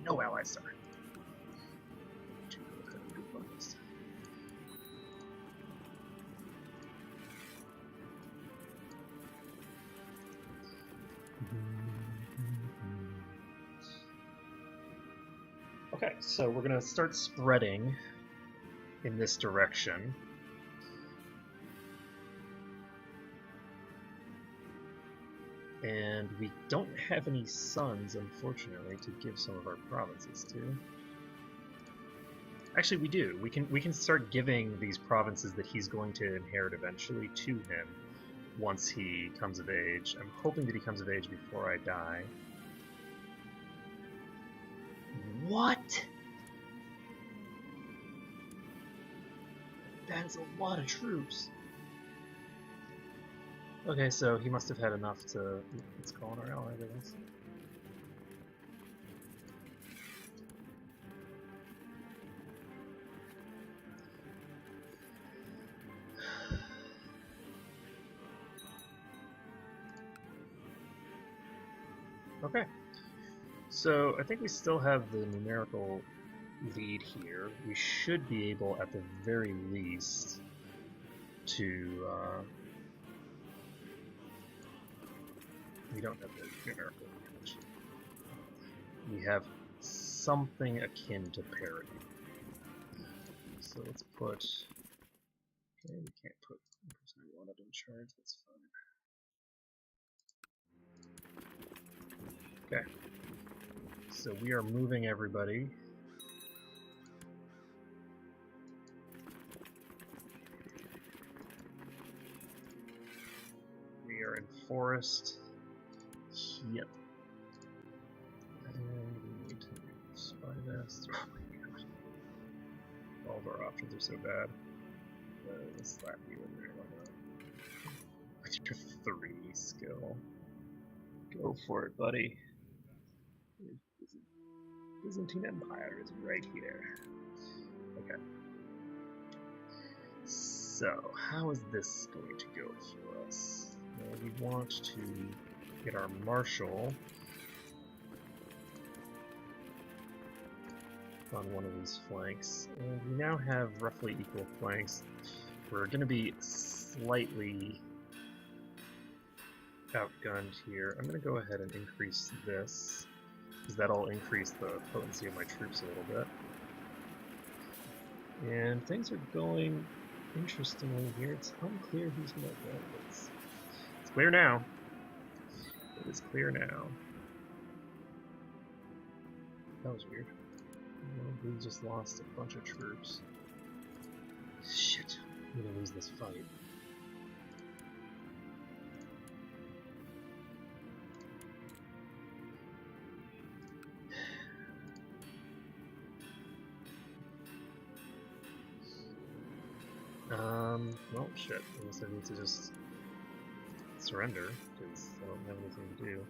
No allies, sir. Okay, so we're going to start spreading in this direction. And we don't have any sons, unfortunately, to give some of our provinces to. Actually, we do. We can start giving these provinces that he's going to inherit eventually to him once he comes of age. I'm hoping that he comes of age before I die. What? That's a lot of troops. Okay, so he must have had enough to... Let's call on our ally, I guess. Okay. So, I think we still have the numerical lead here. We should be able, at the very least, to... We don't have the numerical advantage. We have something akin to parity. So let's put... Okay, we can't put the person we wanted in charge, that's fine. Okay. So we are moving everybody. We are in forest. Yep. And we need to spy vest. Oh my god. All of our options are so bad. Let's slap you in there, why not? With your 3 skill. Go for it, buddy. Byzantine Empire is right here. Okay. So, how is this going to go for us? Well, we want to get our marshal on one of these flanks, and we now have roughly equal flanks. We're going to be slightly outgunned here. I'm going to go ahead and increase this, because that'll increase the potency of my troops a little bit. And things are going interestingly here. It's unclear who's going to get this. It's clear now. It is clear now. That was weird. Well, we just lost a bunch of troops. Shit. I'm going to lose this fight. Well, shit. I guess I need to just surrender, because I don't have anything to do.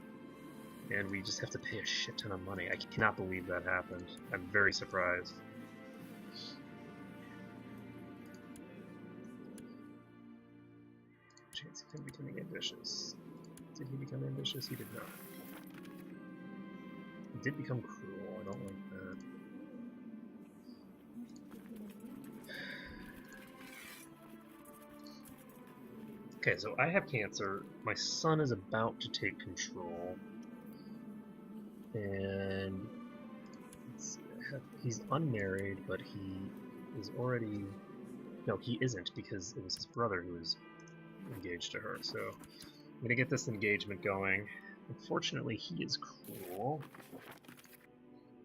And we just have to pay a shit ton of money. I cannot believe that happened. I'm very surprised. Chance of him becoming ambitious. Did he become ambitious? He did not. He did become cruel. I don't like that. Okay, so I have cancer. My son is about to take control. And he's unmarried, but he is already... No, he isn't, because it was his brother who was engaged to her. So I'm going to get this engagement going. Unfortunately, he is cruel,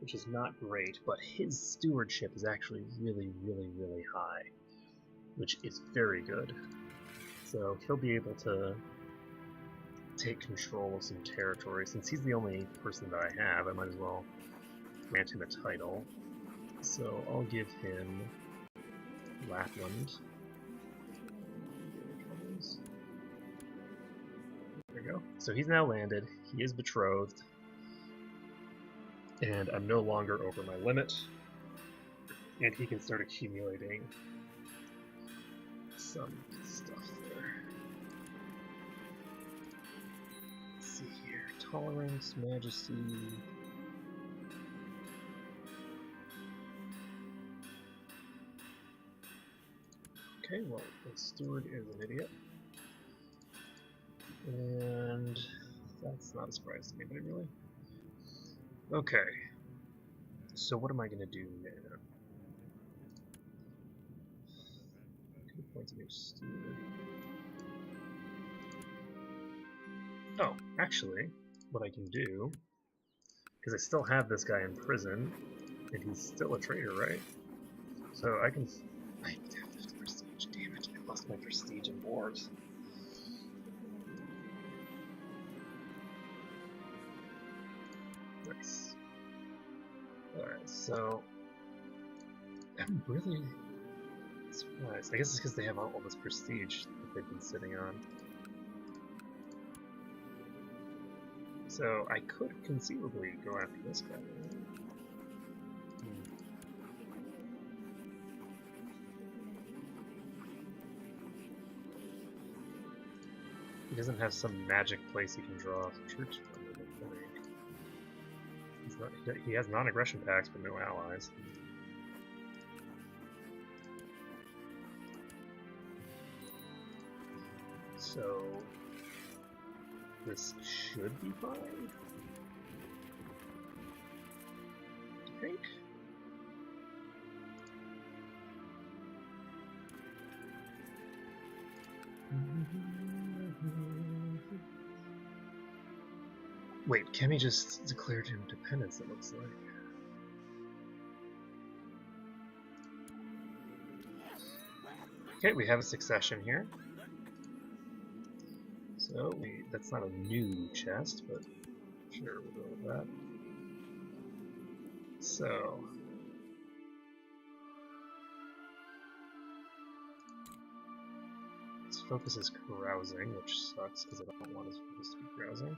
which is not great, but his stewardship is actually really, really, really high, which is very good. So he'll be able to take control of some territory. Since he's the only person that I have, I might as well grant him a title. So I'll give him Lapland. There we go. So he's now landed. He is betrothed. And I'm no longer over my limit. And he can start accumulating some stuff there. Let's see here. Tolerance, majesty. Okay, well, the steward is an idiot. And that's not a surprise to anybody, really. Okay. So what am I going to do now? Appoint a new steward. Oh, actually, what I can do, because I still have this guy in prison, and he's still a traitor, right? So I can... I have 50 prestige, damn it, I lost my prestige in wars. Nice. Alright, so... I'm really surprised. I guess it's because they have all this prestige that they've been sitting on. So I could conceivably go after this guy. He doesn't have some magic place he can draw troops from, I think. He has non-aggression pacts, but no allies. So this should be fine. I think. Wait, Kemi just declared independence, it looks like. Okay, we have a succession here. So, that's not a new chest, but sure, we'll go with that. So... his focus is carousing, which sucks because I don't want his focus to be carousing.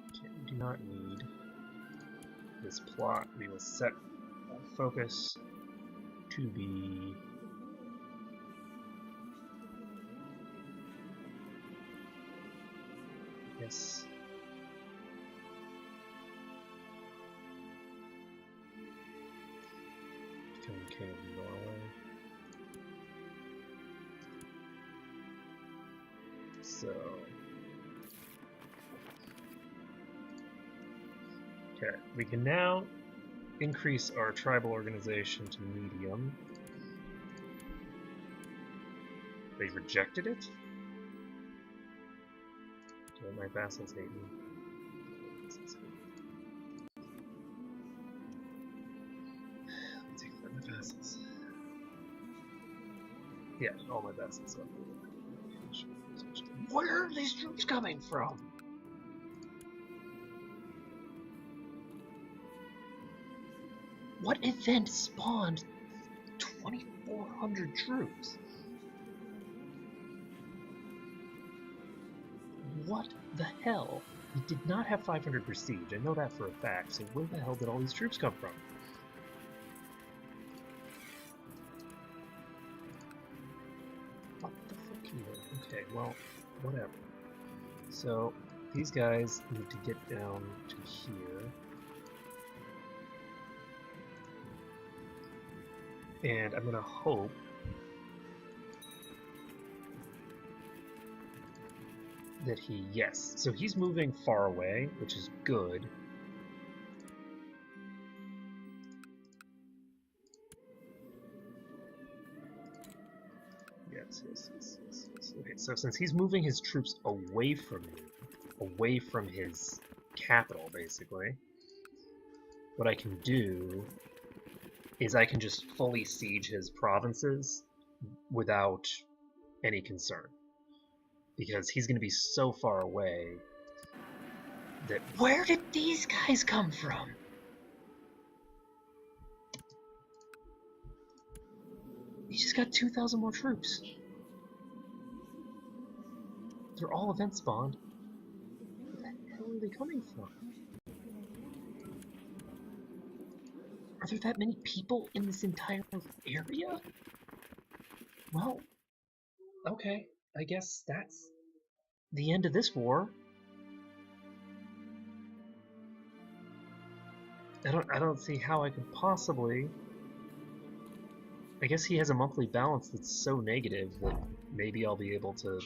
Okay, we do not need this plot. We will set our focus to be yes. Becoming king of Norway. So okay, we can now increase our tribal organization to medium. They rejected it? Do my vassals hate me? Let me take that my vassals. Yeah, all my vassals are. Where are these troops coming from? What event spawned 2,400 troops? What the hell? He did not have 500 prestige, I know that for a fact, so where the hell did all these troops come from? What the fuck here? Okay, well, whatever. So, these guys need to get down to here. And I'm gonna hope that yes. So he's moving far away, which is good. Yes. Okay, so since he's moving his troops away from me, away from his capital, basically, what I can do is I can just fully siege his provinces without any concern. Because he's going to be so far away that... Where did these guys come from? He just got 2,000 more troops. They're all event spawned. Where the hell are they coming from? Are there that many people in this entire area? Well, okay, I guess that's the end of this war. I don't see how I could possibly... I guess he has a monthly balance that's so negative that maybe I'll be able to...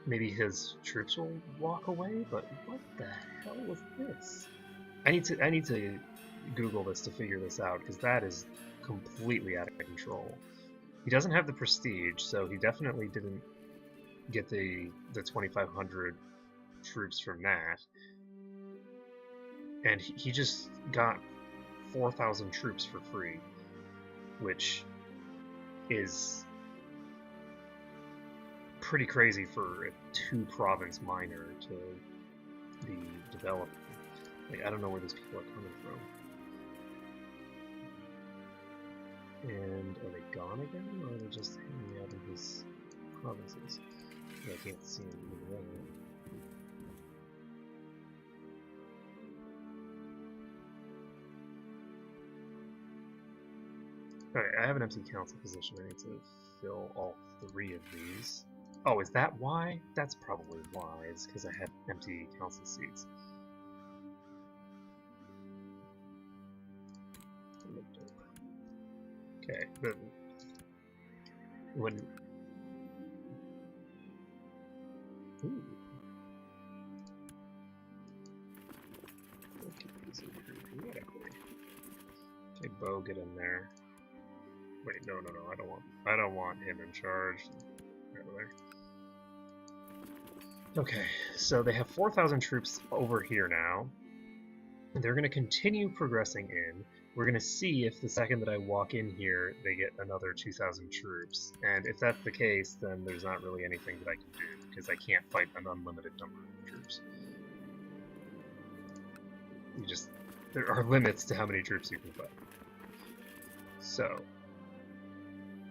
Maybe his troops will walk away, but what the hell was this? I need to Google this to figure this out, because that is completely out of control. He doesn't have the prestige, so he definitely didn't get the 2,500 troops from that. And he just got 4,000 troops for free, which is pretty crazy for a 2-province minor to be developing. Like, I don't know where these people are coming from. And are they gone again, or are they just hanging out in his provinces? I can't see them moving around. Okay, I have an empty council position. I need to fill all 3 of these. Oh, is that why? That's probably why. It's because I had empty council seats. Okay, when... Ooh. We'll keep these in here periodically. Okay, Bo, get in there. Wait, no, I don't want him in charge. Right over there. Okay, so they have 4,000 troops over here now. They're going to continue progressing in. We're going to see if the second that I walk in here, they get another 2,000 troops. And if that's the case, then there's not really anything that I can do, because I can't fight an unlimited number of troops. There are limits to how many troops you can fight. So,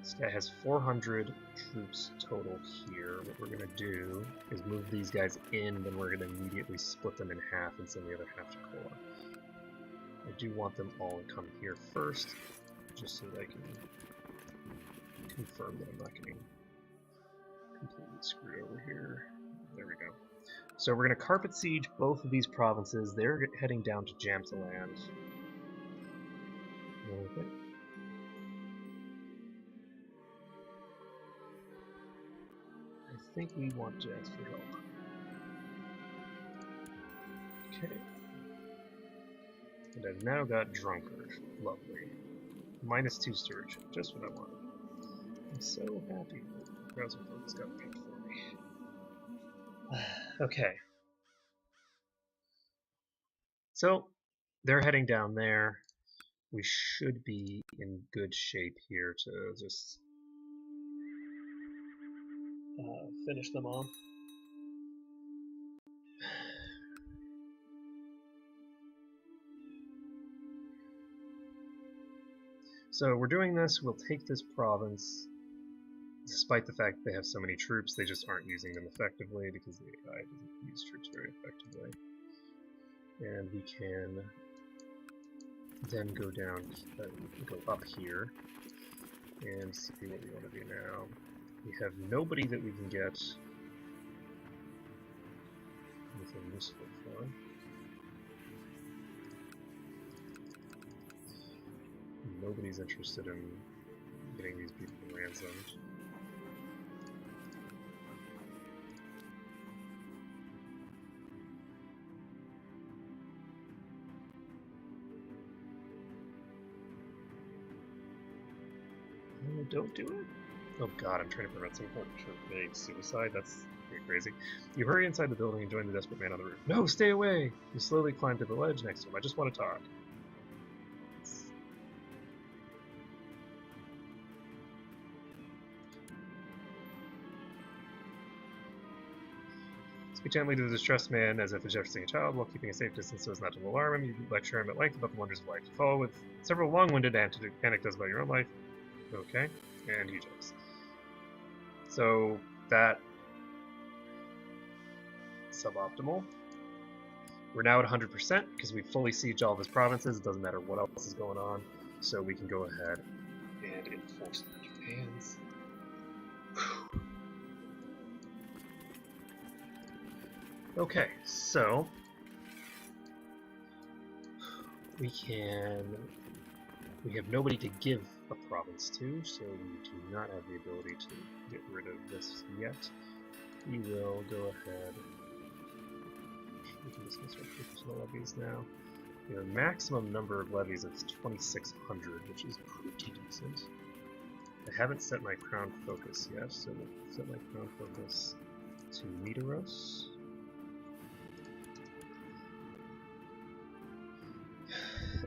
this guy has 400 troops total here. What we're going to do is move these guys in, then we're going to immediately split them in half and send the other half to Kola. I do want them all to come here first, just so that I can confirm that I'm not getting completely screwed over here. There we go. So we're going to carpet siege both of these provinces. They're heading down to Jamtaland. Okay. I think we want to ask for help. Okay. And I've now got Drunkard. Lovely. -2 stewardship, just what I wanted. I'm so happy that browser folks got picked for me. Okay. So, they're heading down there. We should be in good shape here to just finish them off. So we're doing this, we'll take this province. Despite the fact they have so many troops, they just aren't using them effectively because the AI doesn't use troops very effectively. And we can then go down, go up here, and see what we want to do now. We have nobody that we can get anything useful for. Nobody's interested in getting these people ransomed. Don't do it? Oh god, I'm trying to prevent some kind of suicide? That's pretty crazy. You hurry inside the building and join the desperate man on the roof. No, stay away! You slowly climb to the ledge next to him. I just want to talk. Speak gently to the distressed man as if addressing a child while keeping a safe distance so as not to alarm him. You lecture him at length about the wonders of life. You follow with several long-winded anecdotes about your own life. Okay, and he jokes. So that suboptimal. We're now at 100% because we fully siege all of his provinces. It doesn't matter what else is going on, so we can go ahead and enforce the demands. Okay, so we have nobody to give a province to, so we do not have the ability to get rid of this yet. We will go ahead. We can dismiss our personal levies now. We have a maximum number of levies of 2,600, which is pretty decent. I haven't set my crown focus yet, so we'll set my crown focus to Nidaros.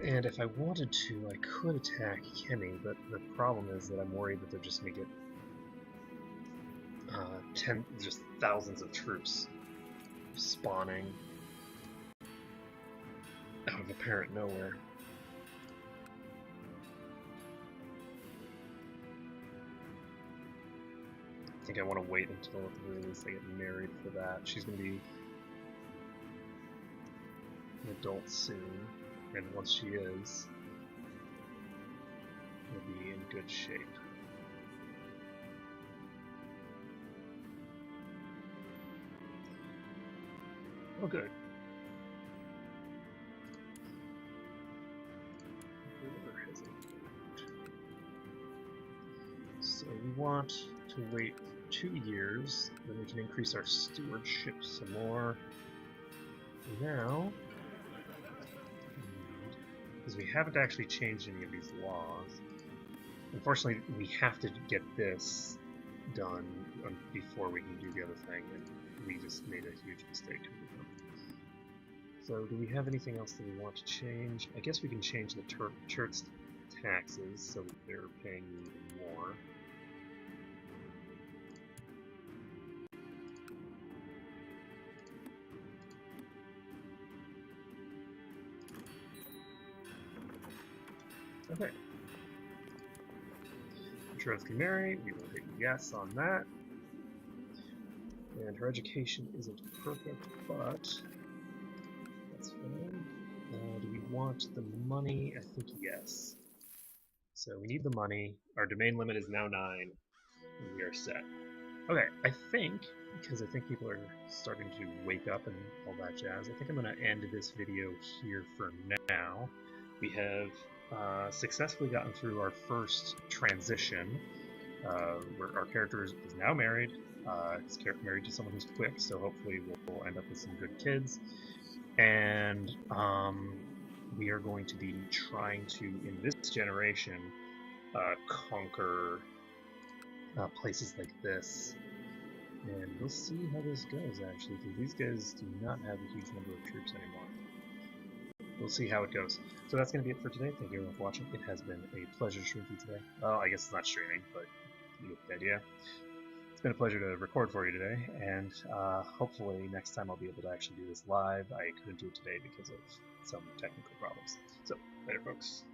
And if I wanted to, I could attack Kemi, but the problem is that I'm worried that they're just going to get just thousands of troops spawning out of apparent nowhere. I think I want to wait until at the very least I get married for that. She's going to be an adult soon. And once she is, we'll be in good shape. Oh, good. So we want to wait 2 years, then we can increase our stewardship some more. Now, because we haven't actually changed any of these laws, unfortunately we have to get this done before we can do the other thing, and we just made a huge mistake. So do we have anything else that we want to change? I guess we can change the church taxes so that they're paying even more. Okay. Insurance can marry, we will hit yes on that. And her education isn't perfect, but that's fine. Do we want the money? I think yes. So we need the money. Our domain limit is now 9, and we are set. Okay, I think, because I think people are starting to wake up and all that jazz, I think I'm going to end this video here for now. We have successfully gotten through our first transition, where our character is now married. He's married to someone who's quick, so hopefully we'll end up with some good kids. And we are going to be trying to, in this generation, conquer places like this. And we'll see how this goes, actually, because these guys do not have a huge number of troops anymore. We'll see how it goes. So that's going to be it for today. Thank you everyone for watching. It has been a pleasure streaming today. Well, I guess it's not streaming, but you get the idea. It's been a pleasure to record for you today, and hopefully next time I'll be able to actually do this live. I couldn't do it today because of some technical problems. So, later folks.